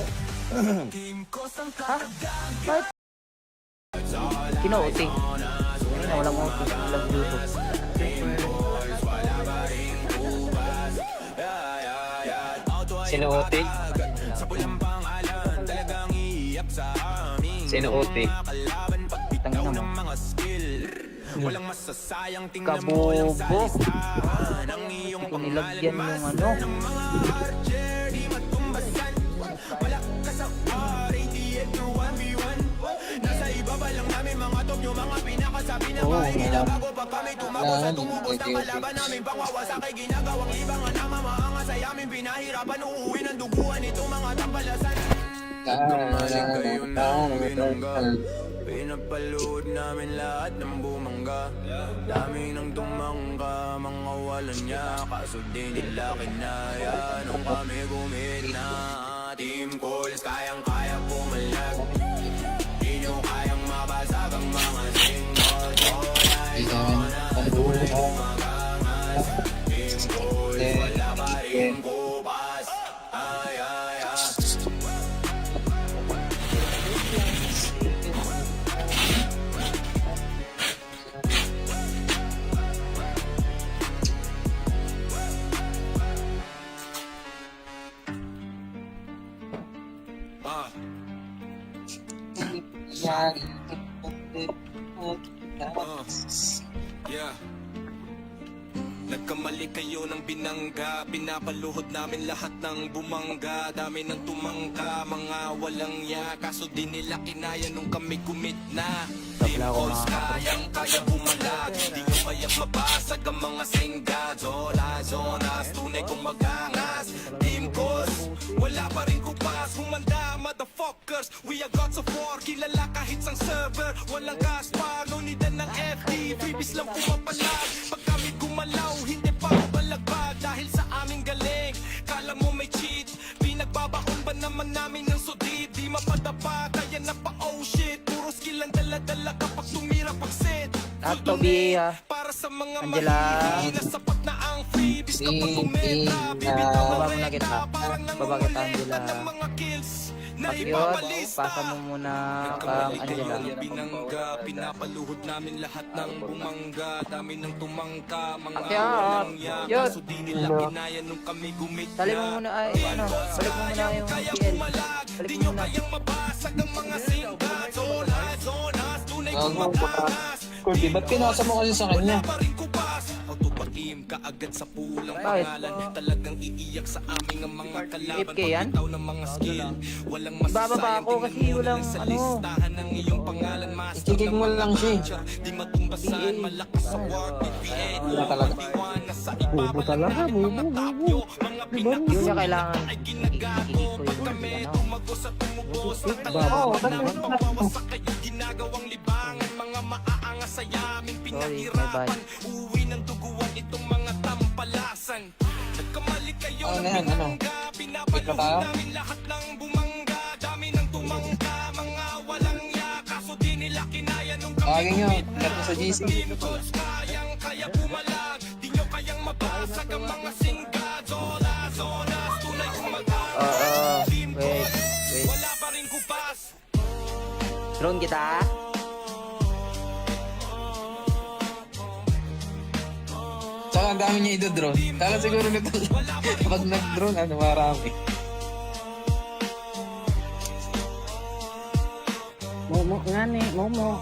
A: Ha? Bakit? Kino-OT. Ayun, walang OT. Walang YouTube.
B: Sino Otik? Sino Otik?
A: Tangina mo.
C: Walang masasayang tingnan
A: Kabobo.
C: mo
A: Hindi ko nilagyan yung ano.
C: di matumbasan. Wala ka sa war, ATM to 1v1. Nasa ibaba lang namin mga top yung mga pinakasabi na mahihila bago pa kami tumakbo sa tumubos ng kalaban namin pangwawasak ay ginagawang libangan na mamaangas ay amin pinahirapan uuwi ng duguan itong mga tampalasan. Pinapalood namin lahat ng bumangga. Dami ng tumangga, mga walang niya. Kaso di nila kinaya nung kami gumina. Team calls, kayang-kaya pumalag. Di nyo kayang mabasag ang mga single. Magangas. Team calls, wala pa rin kupas. Ay, ay, ay. Yeah. Nagkamali kayo ng binangga. Pinapaluhod namin lahat ng bumangga. Dami ng tumangka, mga walang ya. Kaso di nila kinaya nung kami commit na. Team calls, kayang-kaya bumalag. Di nyo kayang mabasag ang mga singga. Zola, zonas, tunay kong magangas. Team calls, wala pa rin kupas. Humanda, motherfuckers. We are gods of war. Kilala kahit sang server. Walang Gaspar, no need ng FD. Freebies lang pumapalag. Pag kami gumalaw, hindi pa balagbag. Dahil sa aming galing, kala mo may cheat. Pinagbabaon ba naman namin ng sudid? Di mapadapa, kaya na pa oh shit. Puro skill ang dala-dala kapag tumira pag-set.
A: Ato, BA, ha?
C: Para sa mga
A: Angela.
C: mahihina, sapat na ang freebies kapag tumira.
A: Baba mo na kita. Baba kita, Angela.
C: Mga kills na
A: Pakyot,
C: ipabalista.
A: pasa mo muna kang Angela.
C: Binangga, pinapaluhod namin lahat ng bumangga. Dami ng tumangka, mga
A: Pakyot,
C: walang ya.
A: yun.
C: Kaso di nila kinaya nung kami gumit
A: Sali mo muna ay, ano, balik mo muna yung PL. Balik mo muna.
C: kayang mabasag ang mga singga. Zonas, zonas, tunay kong
B: Ano,
C: magangas.
B: Kurdi, ba't pinasa mo kasi sa kanya?
C: Wala pa rin kupas. Autopatim ka agad sa pulang
A: Bakit?
C: pangalan. Talagang iiyak sa amin ang mga kalaban.
A: AFK yan?
C: Pagbitaw ng mga skill. Walang
A: Ibababa
C: masasayang
A: ako kasi
C: tingnan mo
A: walang,
C: lang sa
A: ano.
C: listahan ng iyong pangalan. Master
B: Ikikik mo
C: ng
B: lang siya.
C: culture. Di matumbasan, malakas sa work. BPA,
B: Wala talaga.
C: matiwana sa
D: Bubo
C: ibaba
D: talaga,
C: ng
D: bubo,
C: mga
D: bubo.
C: tapyo. Mga
A: Hindi niya kailangan
C: ay ginagago.
A: ikikik ko
C: Pag
A: yung
C: kami
A: ano.
C: tumagos at tumubos ng
D: Baba.
C: kalaban namin pagwawasak kayo ginagawang libangan. Mga maaangas sa yamin
A: Sorry,
C: pinahirapan.
A: may
C: Uwi ng duguan itong mga tampalasan. Nagkamali kayo
B: Ano
C: ng
B: na yan, ano?
C: binangga.
B: Wait na
C: Pinapaluhod
B: tayo?
C: namin lahat ng bumangga. Dami ng tumangka, mga walang ya. Kaso di nila kinaya nung kami
B: Tawagin nyo,
C: gumit
B: ingat mo sa GC.
C: Team calls, kayang-kaya bumalag. Di nyo kayang mabasag ang mga singga. Zola, zonas, tunay kong magangas. Team
A: Wait,
C: calls,
A: wait.
C: wala pa rin kupas.
A: Drone kita.
B: Tsaka ang dami niya idodrone. Kala siguro nito pag nag-drone, ano, marami.
D: Momo nga ni, Momo.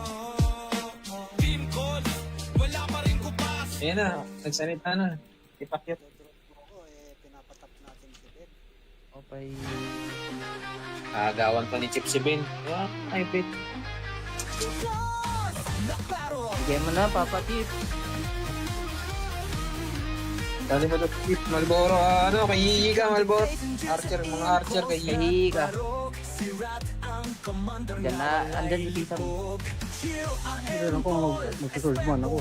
B: Ayan na, nagsalita na. Ipakyat.
A: Okay.
B: Agawan pa ni Chip si Ben. Ay, bet.
A: Bigyan mo na, Papa Tip.
B: Dali mo ito, Chip. Malboro, ano, kay Yigi ka, Malboro. Archer, mga archer kay Yigi.
A: Kahi ka. Diyan na, andyan si Tita mo.
D: Hindi ako mag-swordsman ako.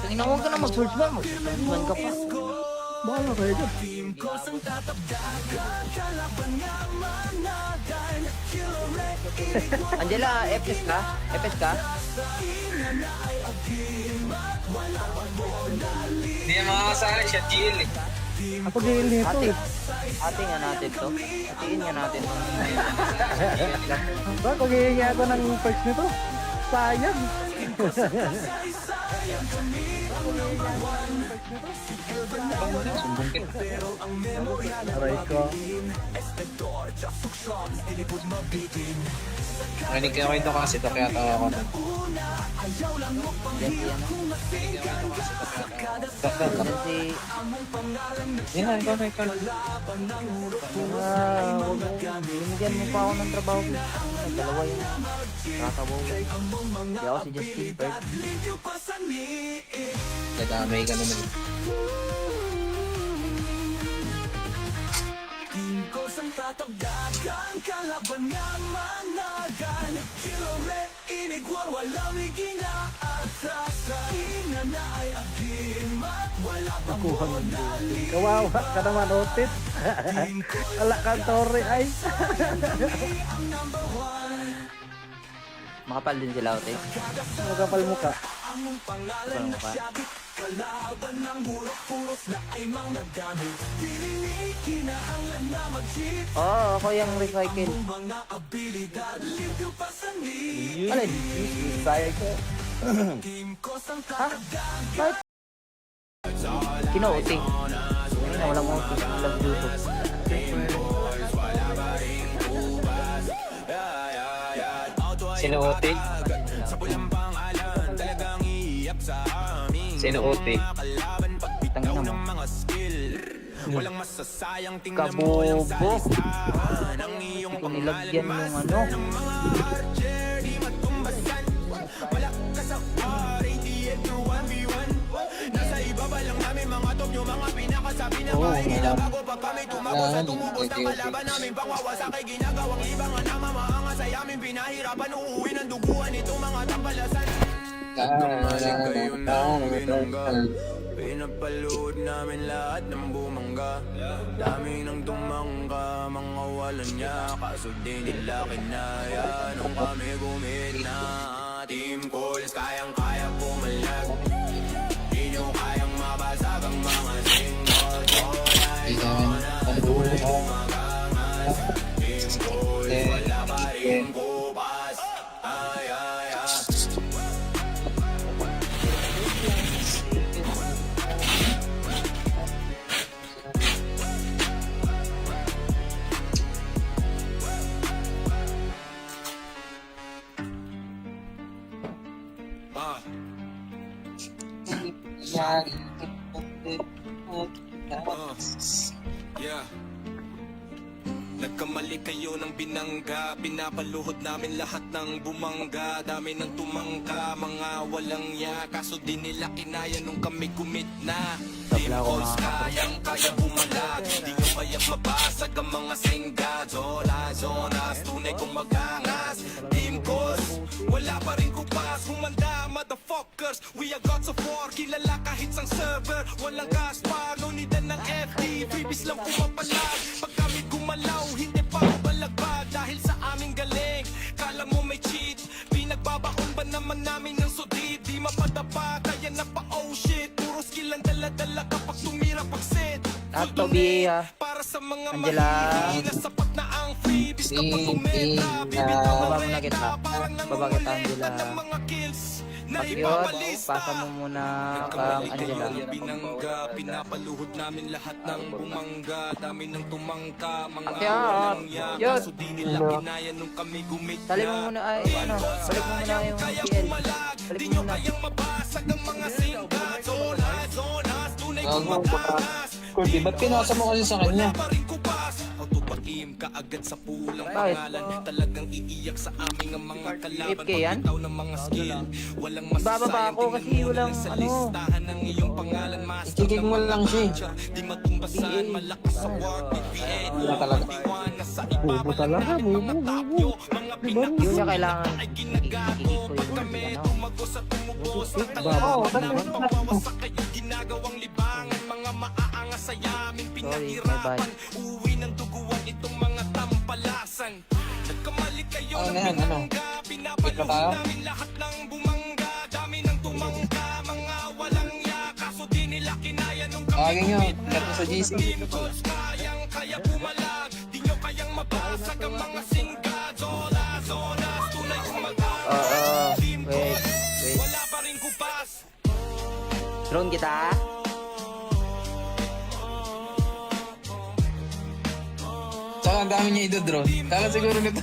A: Tingnan mo, huwag ka na mag-swordsman mo. Swordsman ka pa.
D: Bahala kayo dyan.
A: Angela, FS ka? FS ka?
B: Hindi yan makakasali siya, GL eh.
D: Ako din nito
A: Ate,
D: eh.
A: ate nga natin to. Atiin nga natin to.
D: Ba, kung hihingi ako ng perks nito, sayang.
B: Sumbong kita.
D: Aray ko.
B: Nakinig ka kwento kasi ito kaya tawa ko na.
A: Yan si ano. Yan si...
B: Yan, ikaw na, ikaw na.
A: Binigyan mo pa ako ng trabaho. Dalawa yun. Kakabaw. Hindi ako si Justin Bird.
B: Nadamay ka naman.
D: Nakuha mo. Kawawa ka naman, Otis. Wala kang tore ay.
A: Makapal din sila, Ote.
D: Magkapal mukha.
A: Makapal mo pa. Oo, ako yung recycle. Alin?
D: Sayang ko.
A: Ha? Bakit? Kino-OT. Kanina walang OT. Walang YouTube.
B: Sino Ote? Sino Ote?
A: Tangina mo.
C: Walang masasayang tingnan mo
A: Kabobo.
C: yung salisahan ng iyong
A: Hindi ko nilagyan yung ano.
C: di matumbasan. Wala ka sa RATF no 1v1. Nasa ibaba lang namin mga top nyo, mga pinakasabi na mahihila bago pa kami tumago sa tumubos ng kalaban namin. Pangwawasakay ginagawang libangan na mamaangas ay amin pinahirapan. Uuwi ng duguan itong mga tampalasan. Gumaling kayo ng binangga. Pinapaluhod namin lahat ng bumangga. Dami nang tumangga, mga walang niya. Kaso di nila kinaya nung kami gumina. Team calls, kayang-kaya pumalag. Di nyo kayang mabasag ang mga single. Magangas. Team calls, wala pa rin kupas. Ay, ay, ay. Yeah. Nagkamali kayo ng binangga. Pinapaluhod namin lahat ng bumangga. Dami ng tumangka, mga walang ya. Kaso di nila kinaya nung kami commit na. Team calls, kayang-kaya bumalag. Di nyo kaya mabasag ang mga singga. Zola, zonas, tunay kong magangas. Team calls, wala pa rin kupas. Humanda, motherfuckers. We are gods of war. Kilala kahit sang server. Walang gas pa, no need ng FD. Freebies lang pumapalag. Pag kami gumalaw, hindi pa balagbag. Dahil sa aming galing, kala mo may cheat. Pinagbabaon ba naman namin ng sudid? Di mapadapa, kaya na pa oh shit. Puro skill ang dala-dala kapag tumira pagsit.
A: At Toby, ha?
C: Para sa mga
A: Angela.
C: mahihila, sapat na ang freebies kapag kumenta. Bibitaw
A: Baba
C: ang
A: mo na kita.
C: renta, parang
A: Baba kita,
C: nangungulekta
A: Angela.
C: ng mga kills.
A: Pakyot, pasa mo muna kang Angela.
C: Binangga, pinapaluhod namin lahat ng bumangga. Dami ng tumangka, mga
A: Akyat,
C: walang ya.
A: yun.
C: Kaso di nila kinaya nung kami gumit
A: Sali mo muna ay ano, balik mo muna yung PL. Balik mo muna.
C: mabasag ang mga singkat. Zonas, zonas, tunay kong
B: Gago,
C: mataas.
B: Kirby, ba't pinasa mo kasi sa kanya?
C: Pa rin kupas, autopakim kaagad sa pulang
A: Bakit?
C: pangalan. Talagang iiyak sa aming ang mga kalaban.
A: AFK yan?
C: Pagkitaw ng mga skill, walang
A: Bababa
C: masasayang.
A: ako kasi
C: Tingnan mo
A: walang
C: lang sa
A: ano.
C: listahan ng iyong pangalan. Master
B: Ikikig mo lang siya eh.
C: di matumbasan, malakas sa war, PPN.
B: Wala talaga.
C: Iwana sa
D: Bubo talaga, bubo, bubo.
A: Hindi ko niya kailangan ikikik ko yung ano.
C: tumago sa tumubos.
D: Baba.
C: Sa kayo ginagawang libangan, mga maaangas sa yamin,
A: Sorry, my
C: pinahirapan.
A: bad.
C: Uwi ng duguan itong mga tampalasan. Nagkamali kayo
B: Ano
C: ng
B: yan, ano?
C: binangga, pinapaluhod
B: Wait pa tayo?
C: namin lahat ng bumangga. Dami ng tumangka, mga walang ya. Kaso di nila kinaya nung kami
B: Tawagin nyo, lahat sa GC.
C: team goals, kaya bumalag. Di nyo kayang mabasag ang mga singga. Zonas, zonas, tunay kong
A: Wait.
C: wala pa rin kupas.
A: Drone kita.
B: Tsaka ang dami niya idodrone. Kala siguro nito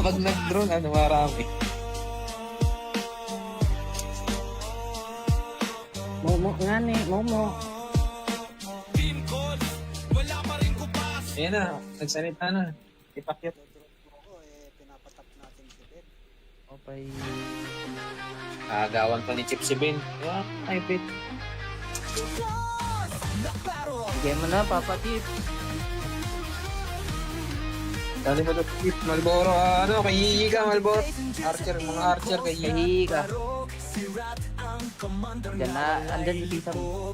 B: pag nag-drone, ano, marami.
D: Momo nga ni, Momo.
C: Team goals, wala pa rin kupas.
B: Ayan na, nagsalita na. Ipakyat.
A: Okay.
B: Agawan pa ni Chip si Ben. Yeah, ay bet.
A: Bigay mo na, Papa Tip.
B: Dali mo Chip, Malboro, ano, kay Yiyi ka, Malboro. Archer, mga archer kay Yiyi.
A: Kahihi ka. Diyan na, andyan yung tita mo.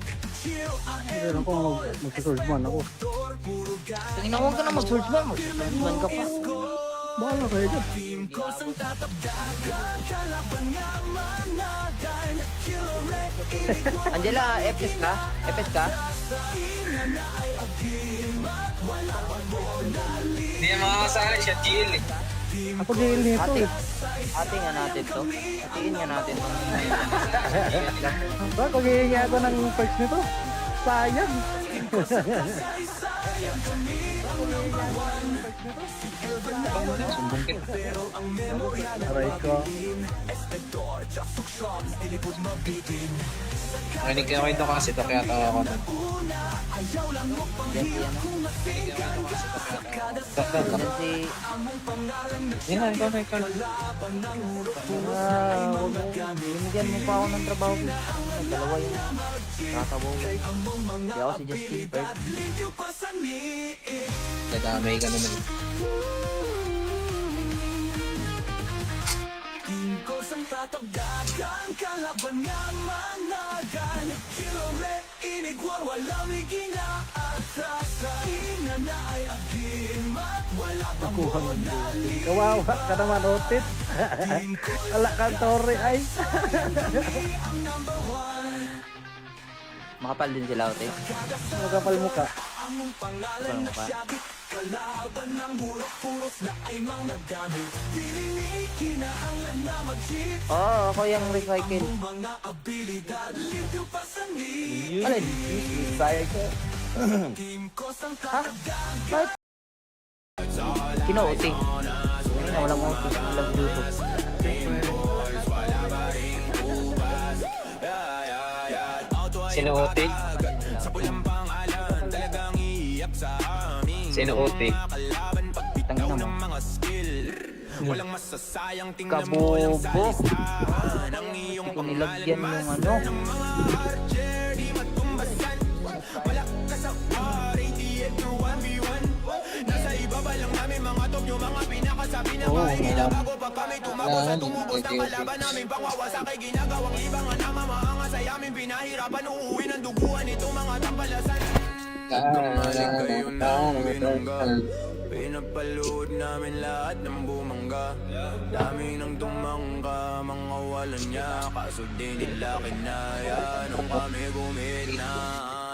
D: Pero ako, mag-swordsman ako.
A: Tingnan mo ka na mag-swordsman mo. Swordsman ka pa.
D: Bahala kayo dyan.
A: Angela, FS ka? FS ka?
B: Hindi niya makakasali siya, GL eh.
D: Ako jail nito
A: Ate.
D: eh.
A: Ate nga natin to. Atiin nga natin to.
D: Bak, maghihingi ako ng perks nito. Sayang.
B: Sumbong kita.
D: Aray ko.
B: Makinig kayo ito kasi ito kaya tawa ko na.
A: Diyan si ano. Diyan si...
B: Yan na, ikaw na, ikaw na.
A: Huwag mo. Binigyan mo pa ako ng trabaho. Dalawa yun. Kakabaw. Hindi ako si Justin Bird.
B: Nadamay ka naman.
D: Nakuha ng building. Kawawa ka naman, Otit. Ala ka, Torre, ay.
A: Makapal din sila, Ote.
D: Magkapal mo ka.
A: Kapal mo pa. Oo, ako yung recycle. Alin?
D: Recycle.
A: Ha? Bakit? Kino-OT. Ayun, walang OT. Walang YouTube.
B: Sino Otik? Sino Otik?
A: Tangina mo.
C: Walang masasayang tingnan
A: Kabobo.
C: mo
A: Hindi ko nilagyan yung ano.
C: Nasa ibaba lang namin mga top yung mga pinakasabi na mahihila bago pag kami tumako sa tumubos ng kalaban namin pangwawasak ay ginagawang libangan na mamaangas ay amin pinahirapan uuwi ng duguan itong mga tampalasan. Pinapaluhod namin lahat ng bumangga. Dami ng tumangka, mga walang niya. Kaso di nila kinaya nung kami gumina.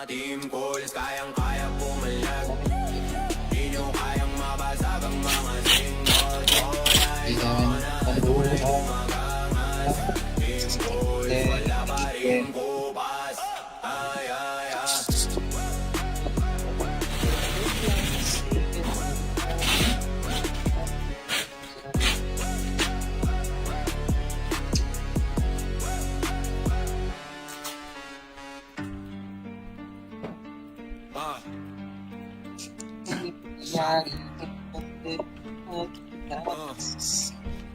C: Team goals, kayang-kaya pumalag. Di nyo kayang mabasag ang mga single.
B: Hindi namin.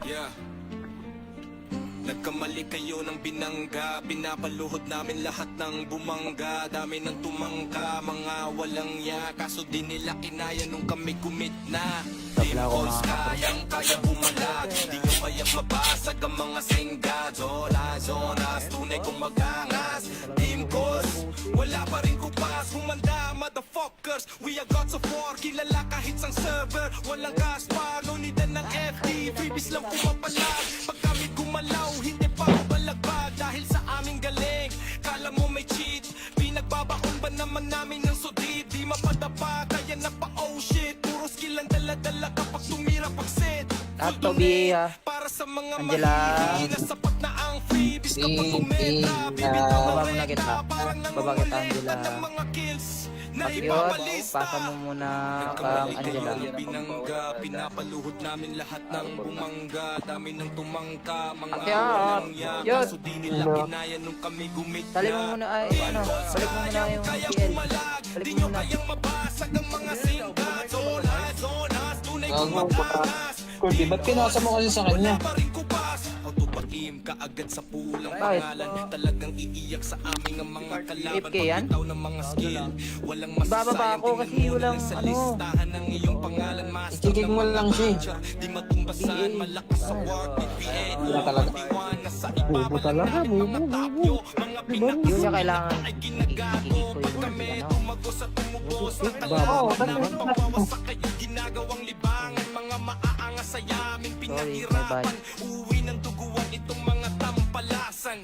C: Yeah. Nagkamali kayo ng binangga, pinapaluhod namin lahat ng bumangga. Dami ng tumangka, mga walang ya, kaso di nila kinaya nung kami commit na. Team
A: Tabla ko
C: calls
A: mga
C: kaya bumalag, di nyo kayang mabasag ang mga singga. Zola, zonas, tunay kong magangas. Team calls, wala pa rin kupas. Humanda, motherfuckers, we are gods of war. Kilala kahit sang server, walang Gaspar. Nunidan ng FD, freebies lang pumapalag. Pag kami gumalaw, hindi pa balagbag. Dahil sa aming galing, kala mo may cheat. Pinagbabaon ba naman namin ng sudid? Di mapadapa, kaya na pa oh shit. Puro skill ang dala-dala kapag tumira pagsit.
A: Lahat to BA ha.
C: Para sa mga
A: Angela.
C: mahihina, sapat na ang freebies kapag tumira.
A: Baba mo na kita. Baba kita Angela.
C: Mga kills na
A: Pakyot,
C: ipapalista.
A: pasa mo muna kang Angela.
C: Binangga, pinapaluhod namin lahat ng bumangga. Dami ng tumangka, mga
A: Pakyot,
C: walang ya.
A: yun.
C: Kaso di nila kinaya nung kami gumit
A: Tali mo muna ay ano, balik mo muna yung PL. Balik mo muna.
C: kayang mabasag ang mga singga. Zonas, zonas, tunay kong
B: Gago,
C: magangas.
B: Kirby, ba't pinasa mo kasi sa kanya?
C: Pa rin kupas, autopatim ka agad sa pulang
A: Bakit?
C: pangalan. Talagang iiyak sa aming ang mga kalaban.
A: AFK yan?
C: Pagbitaw ng mga skill, walang
A: Ibababa
C: masasayang.
A: ako kasi
C: Tingnan mo
A: walang
C: lang sa
A: ano.
C: listahan ng iyong pangalan. Master
B: Ikikik mo
C: ng
B: lang siya eh.
C: culture. Di matumbasan, malakas sa word. BPA,
B: Wala talaga.
C: Iwana sa
D: Bubo
C: ibaba
D: talaga,
C: ng
D: bubo,
C: mga
D: bubo.
C: tapyo. Mga
A: Hindi mo niya kailangan
C: ay
A: ikikik
C: ginagago.
A: ko
C: Pag
A: yung
C: kami
A: ano.
C: tumagos at tumubos na
D: Baba.
C: kalaban namin pawawasak kayo ginagawang libangan. Mga maaangas sa yamin
A: Sorry,
C: pinaghirapan.
A: my bad.
C: Uwi ng duguan itong mga tampalasan.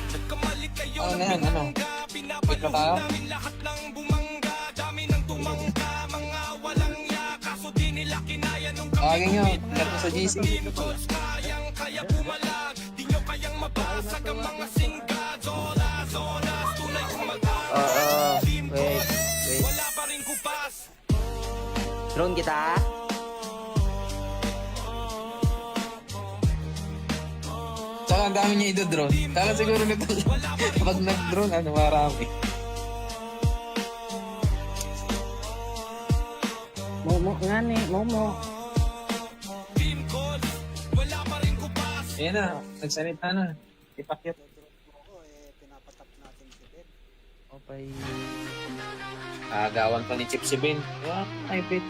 C: Nagkamali kayo
B: Ano
C: ng
B: na yan, ano?
C: binangga.
B: Wait na
C: Pinapaluhod
B: tayo?
C: namin lahat ng bumangga. Dami ng tumangka, mga walang ya. Kaso di nila kinaya nung kami
B: Tawagin nyo,
C: gumit
B: ingat mo sa GC.
C: Team Coach, kaya bumalag. Di nyo kayang mabasag ang mga singga. Zona, zona, tunay kong magangas. Team
A: Wait,
C: Coach,
A: wait.
C: wala pa rin kupas.
A: Drone kita.
B: Tsaka ang dami niya idodrone. Kala siguro nito pag nag-drone, ano, marami.
D: Momo nga ni, Momo.
C: Team Coach, wala pa rin kupas.
B: Ayan na, nagsalita na. Ipakyat.
A: Okay.
B: Agawan pa ni Chip si Ben. Ay, bet.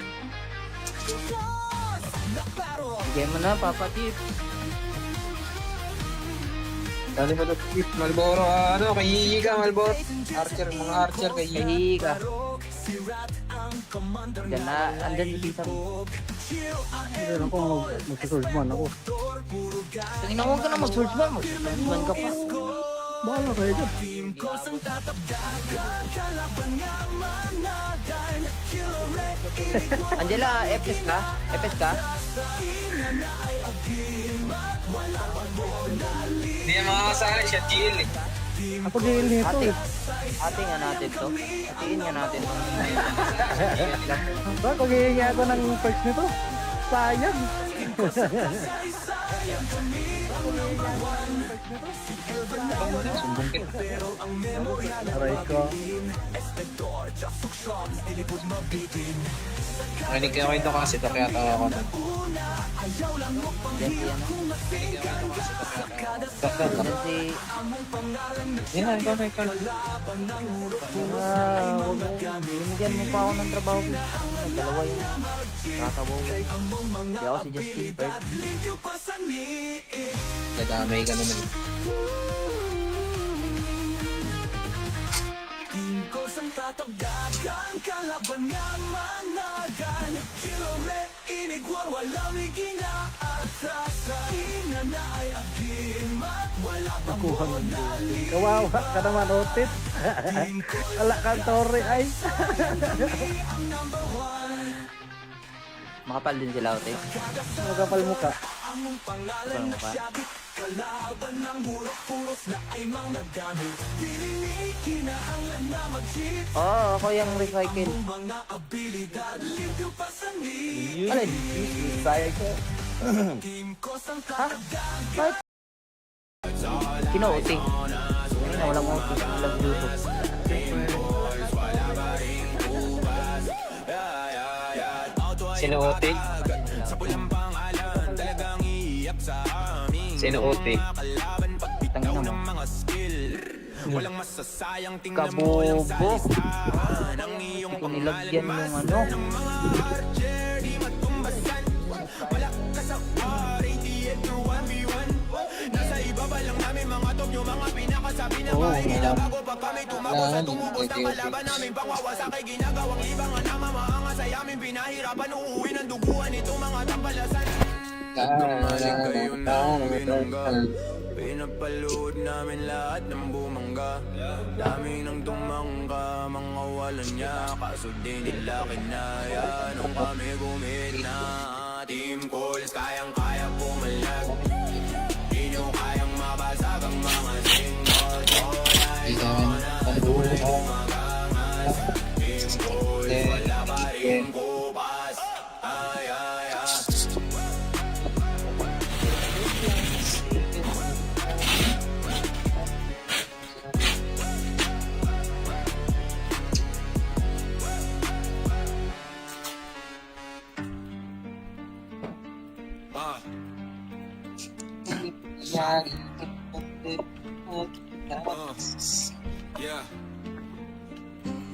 A: Bigyan mo na, Papa Tip.
B: Dali mo doon, Chip. Malboro, ano, kay Yigi ka, Malboro. Archer, mga archer kay Yigi.
A: Kahi ka. Diyan na, andyan si Tita.
D: Hindi ako mag-swordsman ako.
A: Tingnan mo ka na mag-swordsman mo. Swordsman ka pa.
D: Bahala kayo dyan.
A: Angela, FS ka? FS ka?
B: Hindi yan makakasali siya, GL eh.
D: Ako dihil nito
A: Ate.
D: eh.
A: Ate nga natin to. Atiin nga natin to.
D: Bak, maghihingi ako ng perks nito. Sayang.
B: Sumbong kita.
D: Aray ko.
B: Nakinig kayo ito kasi ito kaya tawa ko na.
A: Diyan si ano?
B: Dakdak ka.
A: Diyan si...
B: Yan na, ikaw na, ikaw na.
A: Binigyan mo pa ako ng trabaho. Dalawa yun. Kakabaw. Hindi ako si Justin Bird.
B: Nadamay ka naman.
D: Nakuha mo. Kawawa ka naman, Otit. Wala kang tore ay.
A: Makapal din sila, Ote.
D: Magkapal mo ka.
A: Kapal mo pa. Oo, ako yung recycle. Alin? Sayang ko. Ha? Bakit? Kino-OT. Hindi na walang OT. Walang Bluetooth.
B: Sinuote? Sinuote?
A: Tangina mo.
C: Walang masasayang tingnan mo
A: Kabobo.
C: walang salisahan ang iyong
A: Hindi ko nilagyan yung ano.
C: di matumbasan. Wala ka sa par, 88 or 1v1. Nasa ibaba lang namin mga top yung mga pinakasabi na mahihila bago pa kami tumago sa tumubos na kalaban namin pangwawasakay ginagawang libangan na mamaangas ay amin pinahirapan uuwi ng duguan itong mga tampalasan. Nagmahalik kayo ng binangga. Pinapalood namin lahat ng bumangga. Dami ng tumangga, mga walang niya. Kaso di nila kinaya nung kami gumina. Team calls, kayang-kaya pumalag. Di nyo kayang mabasag ang mga single.
B: Di namin pandulo.
C: Team calls, wala pa rin kupas. Ay, ay, ay. Yeah.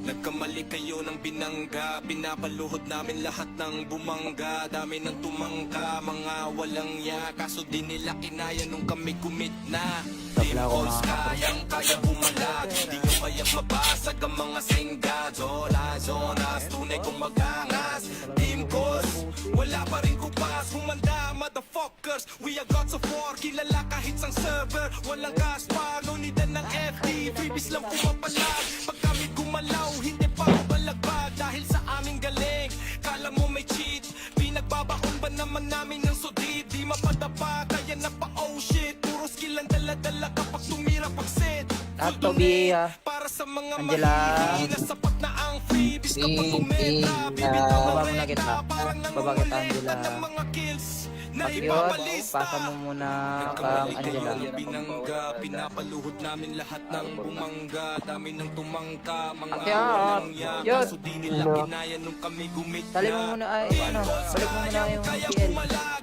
C: Nagkamali kayo ng binangga. Pinapaluhod namin lahat ng bumangga. Dami ng tumangka, mga walang ya. Kaso di nila kinaya nung kami commit na. Team
A: Tabla ko
C: calls,
A: mga
C: kayang-kaya bumalag. Di nyo kayang mabasag ang mga singga. Zola, zonas, tunay kong magangas. Team calls, wala pa rin kupas. Humanda, motherfuckers. We are gods of war, kilala kahit sang server. Walang gas pa, no need ng FD. Freebies lang pumapalag. Pag kami gumalaw, hindi pa balagbag. Dahil sa aming galing, kala mo may cheat. Pinagbabakon ba naman namin ng sudid? Di mapadapa, kaya na pa oh shit. Puro skill ang dala-dala kapag tumira pagsit.
A: At to be,
C: Para sa mga
A: Angela.
C: mahihili na sapat na ang freebies kapag tumira. Bibitaw
A: Baba
C: ng
A: mo na kita.
C: parang
A: Baba kita,
C: nangungulitan
A: Angela.
C: ng mga kills na
A: Pakyot,
C: ipapalis.
A: pasa mo muna kang Angela.
C: Binangga, pinapaluhod namin lahat ng bumangga. Dami ng tumangka, mga
A: Pakyot,
C: walang ya.
A: yun.
C: Kaso di nila kinaya nung kami gumit
A: Tali mo muna ay, ano, balik mo muna yung PL.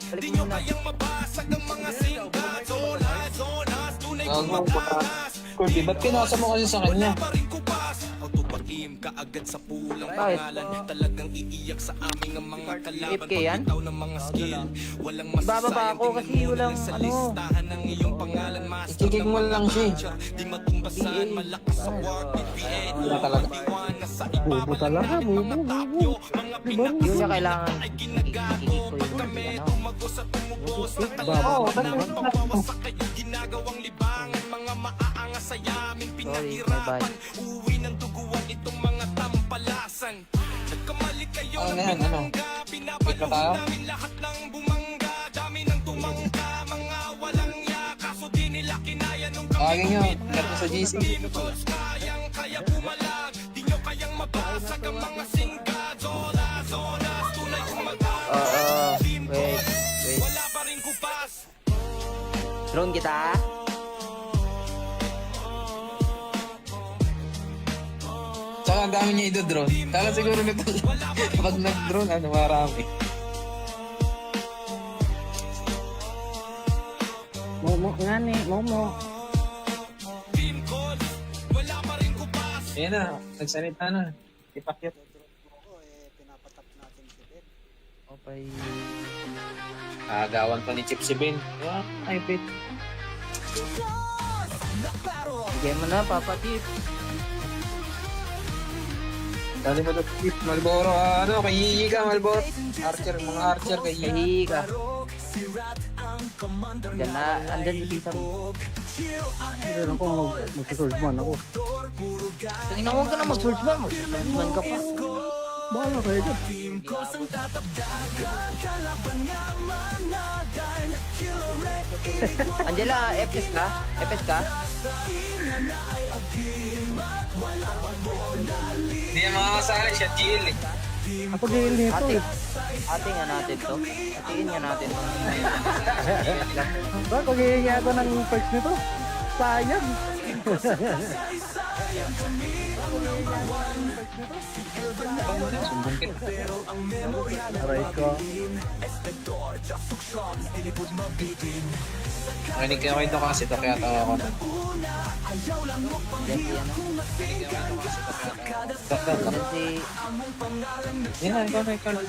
A: Balik mo muna.
C: kayang mabasag ang mga singga. Zonas, zonas, tunay kong
B: Gago,
C: magangas.
B: Kurdi, ba't pinasa mo kasi sa kanya?
C: Wala pa rin kupas. Autopakim kaagad sa pulang
A: Bakit?
C: pangalan. Talagang iiyak sa aming ang mga kalaban.
A: AFK yan?
C: Pagbitaw ng mga skill. Walang
A: Bababa
C: masasayang
A: ako kasi
C: tingnan mo
A: walang,
C: lang sa
A: ano.
C: listahan ng iyong pangalan. Master
B: Ikikig mo lang siya eh.
C: Di matumbasan, malakas sa war. PPA,
B: Wala talaga.
C: iwan sa
D: Bubo
C: ibaba
D: talaga,
C: ng mga
D: bubo,
C: tapyo. Mga
A: Hindi niya kailangan
C: ay ginagago.
A: ikikik ko yung
C: Kami
A: ano.
C: tumagos at tumubos na
D: Baba.
C: kalaban. Pagwawasak kayo ginagawang libangan. Mga maaangas sa yamin pinahirapan. Uwi ng duguan itong mga tampalasan. Nagkamali kayo
B: Ano
C: ng
B: na yan, ano?
C: binangga. Pinapaluhod
B: tayo?
C: namin lahat ng bumangga. Dami ng tumangka, mga walang ya. Kaso di nila kinaya nung kami
B: Tawagin nyo,
C: gumit na.
B: ingat mo sa GC.
C: Team calls, kayang-kaya bumalag. Di nyo kayang mabasag ang mga singga. Zola, zonas, tunay kong magangas. Team
A: wait,
C: calls,
A: wait.
C: wala pa rin kupas.
A: Drone kita.
B: Tsaka ang dami niya idodrone. Kala siguro nito, pag nag-drone, ano, marami.
D: Momo nga ni, Momo.
C: Team calls, wala pa rin kupas.
B: Ayan na, nagsalita na. Ipakyat.
A: Okay.
B: Agawan pa ni Chip si Ben. Yeah, ay, bet.
A: Bigyan mo na, Papa Tip.
B: Dali mo na, Chip. Malboro, ano, kay Yigi ka, Malboro. Archer, mga archer kay Yigi.
A: Nahihi ka. Diyan na, andyan si Tita mo.
D: Meron ako, mag-swordsman ako.
A: Tingnan mo ka na mag-swordsman mo. Swordsman ka pa.
D: Bahala kayo dyan.
A: Angela, FS ka? FS ka?
B: Hindi yan makakasali siya, GL eh.
D: Ako dahil nito
A: Ate,
D: eh.
A: ate nga natin to. Atiin nga natin to.
D: Ba, pag-iingi ako ng perks nito. Sayang.
B: Sumbong kita.
D: Aray ko.
B: Makinig kayo ito kasi ito kaya tawa ko na.
A: Jesse ano? Jesse,
B: Yan na, ikaw na, ikaw na.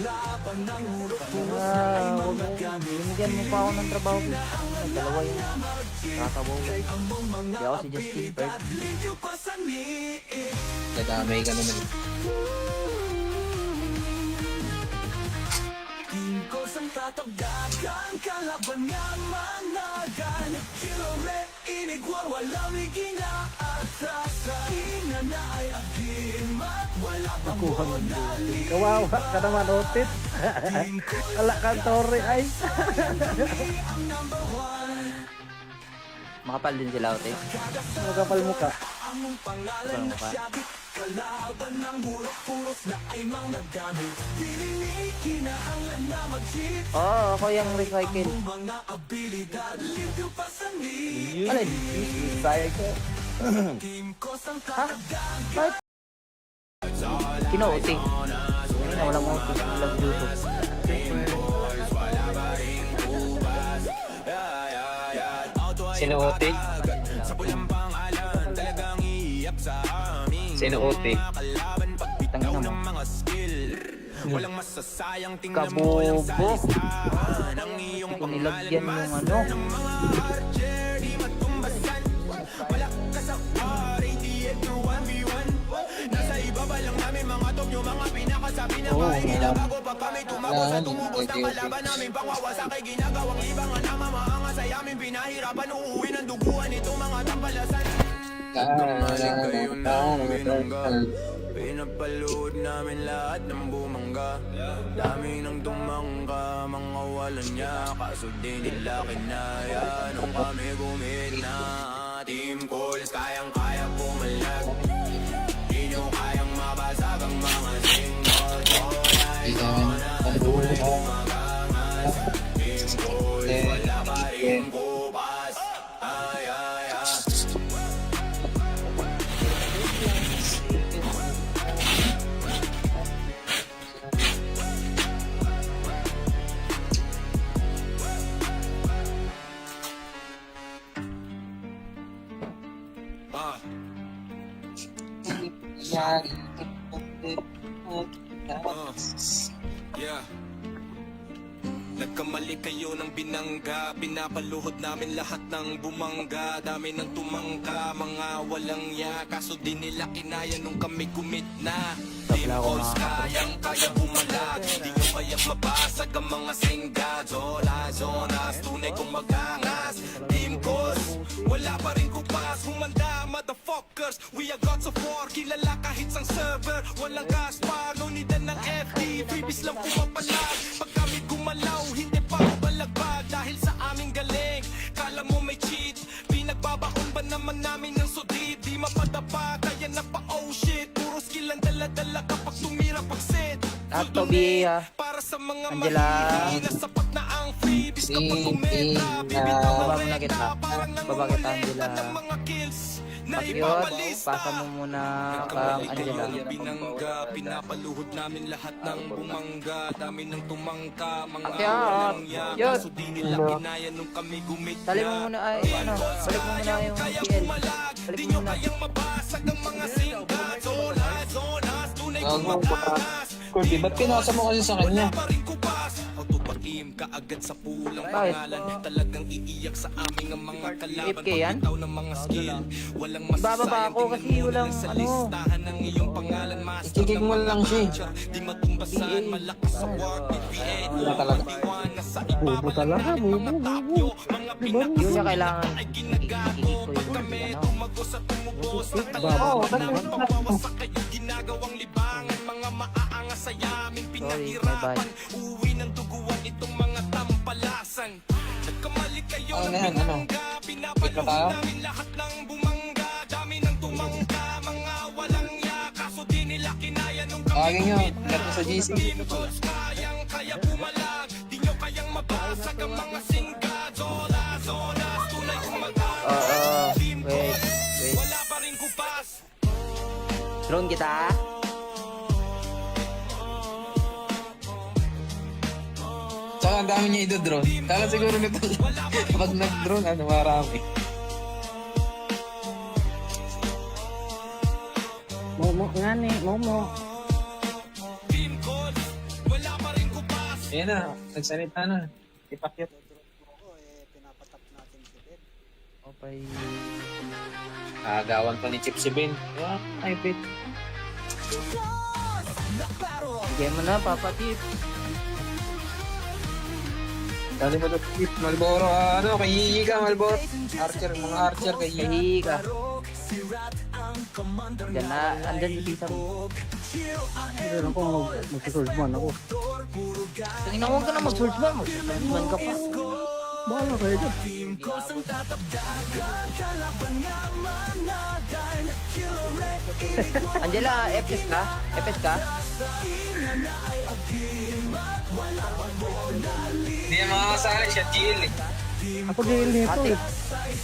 A: huwag mo, binigyan mo pa ako ng trabaho. Dalawa yun. Kakabaw. Hindi ako si Justin Bird.
B: Nadamay ka naman.
D: Nakuha ng building. Kawawa ka naman, Otit. Wala kang tore ay.
A: Makapal din sila, Ote.
D: Magkapal mo ka.
A: Kapal mo ka. Oo, ako yung recycle. Alin?
D: Sayang ko.
A: Ha? Bakit? Kino-Ote. Ayun na, walang Ote. Walang YouTube.
B: Sino Ote? Sino Ote?
A: Tangina mo.
C: Walang masasayang tingnan mo
A: Kabobo.
C: walang salisahan ang iyong
A: Kung nilagyan yung ano.
C: di matumbasan. Malakas sa radiate to 1v1. Nasa ibaba lang namin mga top yung mga pinakasabi na mahihila bago pa kami tumakbo sa tumubos ng kalaban namin pangwawasak kay ginagawang libangan na mamaangas ay amin pinahirapan uuwi ng duguan itong mga tampalasan. Pinapalood namin lahat ng bumangga. Dami ng tumangga, mga walang niya. Kaso di nila kinaya nung kami gumina. Team calls, kayang-kaya pumalag. Di nyo kayang mabasag ang mga single. Team calls, wala pa rin kupas. Ay, ay, ay. Yeah. Nagkamali kayo ng binangga. Pinapaluhod namin lahat ng bumangga. Dami ng tumangka, mga walang ya. Kaso di nila kinaya nung kami commit na. Team calls, kayang-kaya bumalag. Di nyo kayang mabasag ang mga singga. Zola, zonas, tunay kong magangas. Team calls, wala pa rin kupas. Humanda, motherfuckers. We are gods of war. Kilala kahit sang server. Walang Gaspar, no need ng FD. Freebies lang pumapalag. Pag kami gumalaw, hindi pa balagbag. Dahil sa aming galing, kala mo may cheat. Pinagbabaon ba naman namin ng sudid? Di mapadapa, kaya na pa oh shit. Puro skill ang dala-dala kapag tumira pag-set.
A: Ato, Bia.
C: Para sa mga
A: Angela.
C: mahihili na sapat na ang freebies kapag kumeta.
A: Baba mo na kita. Baba kita, Angela.
C: Mga kills na
A: Pakyot,
C: ipapalista.
A: pasa mo muna kang Angela.
C: Binangga, pinapaluhod namin lahat ng bumangga. Dami ng tumangka, mga
A: Pakyot,
C: walang ya.
A: yun.
C: Kaso di nila kinaya nung kami gumit
A: Sali mo muna ay, ano, balik mo muna yung PL. Balik mo muna.
C: kayang mabasag ang mga singga. Zonas, zonas, tunay kong
B: Gago,
C: mataas.
B: Kirby, ba't pinasa mo kasi sa kanya?
C: Wala pa rin kupas. Autopatim ka agad sa pulang
A: Bakit?
C: pangalan. Talagang iiyak sa aming ang mga kalaban.
A: AFK yan?
C: Pagbitaw ng mga skill. Walang
A: Ibababa
C: masasayang
A: ako kasi
C: tingnan mo
A: walang,
C: lang sa
A: ano.
C: listahan ng iyong pangalan. Master
B: I-kick mo
C: ng
B: lang
C: mga
B: siya eh.
C: culture. Di matumbasan, malakas sa work. PPA,
B: Wala talaga.
C: Iwan sa
D: Bubo
C: ibaba
D: talaga,
C: lang
D: bubo,
C: mga
D: bubo.
C: tapyo. Mga
A: Hindi mo niya kailangan
C: ay
A: ikikik
C: ginagago.
A: ko
C: Pag
A: yung
C: kami
A: ano.
C: tumagos at tumubos ng
D: Babo.
C: kalaban namin. Pagwawasak kayo ginagawang libangan. Mga maaangas sa yamin
A: Sorry, my
C: pinaghirapan.
A: bad.
C: Uwi ng duguan itong mga tampalasan. Nagkamali kayo
B: Ano
C: ng
B: na yan, ano?
C: binangga.
B: Wait
C: Pinapaluhod
B: pa tayo?
C: namin lahat ng bumangga. Dami ng tumangka, mga walang ya. Kaso di nila kinaya nung kami
B: Tawagin nyo,
C: gumit
B: ingat mo sa GC.
C: Team calls, kayang-kaya bumalag. Di nyo kayang mabasag ang mga singga. Zola, zonas, tunay kong
A: Oo,
C: Team
A: wait,
C: calls,
A: wait.
C: wala pa rin kupas.
A: Drone kita.
B: Tsaka ang dami niya idodrone. Kala siguro nito pag nag-drone, ano, marami.
D: Momo nga ni, Momo.
B: Ayan na, nagsalita na. Ipakyat.
A: Okay.
B: Agawan pa ni Chip si Ben. Ay, bet.
A: Bigay mo na, Papa Tip.
B: Dali mo na, Chip. Malboro, ano, kay Yigi ka, Malboro. Archer, mga archer kay Yigi.
A: Yahi ka. Diyan na, andyan yung tita mo.
D: Hindi ako mag-swordsman ako.
A: Tingnan mo, huwag ka na mag-swordsman. Mag-swordsman ka pa.
D: Bahala kayo dyan.
A: Angela, FS ka? FS ka?
B: Hindi yan makakasali siya, GL eh.
D: Ako jail nito
A: Ate,
D: eh.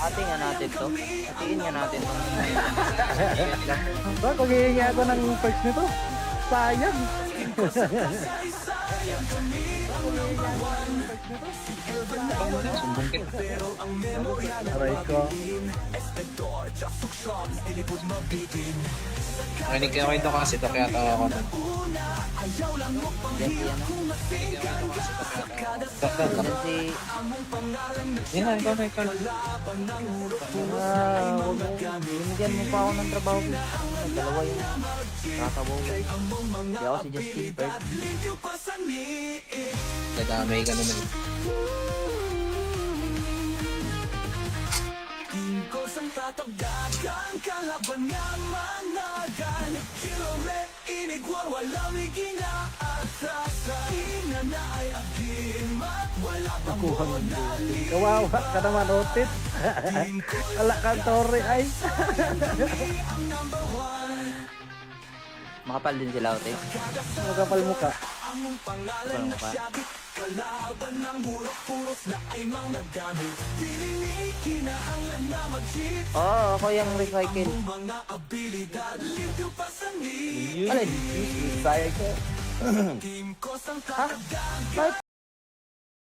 A: ate nga natin to. Atiin nga natin to.
D: Baka kung hihingi ako ng perks nito, sayang.
B: Sumbong kita.
D: Aray ko.
B: Makinig ka kayo kasi ito kaya tawa ko na.
A: Yan si ano.
B: Dakdak ka.
A: Yan si...
B: Yan na, ikaw na, ikaw na.
A: Huwag mo. Binigyan mo pa ako ng trabaho. Dalawa yun. Kakabaw lang. Hindi ako si Justin Bird.
B: Nadamay ka naman.
D: Nakuha mo din. Kawawa ka naman, Otit. Wala kang tore ay.
A: Makapal din sila, Ote.
D: Magkapal mo ka.
A: Makapal mo pa. Oo, ako yung recycle. Alin? Recycle? Ha? Bakit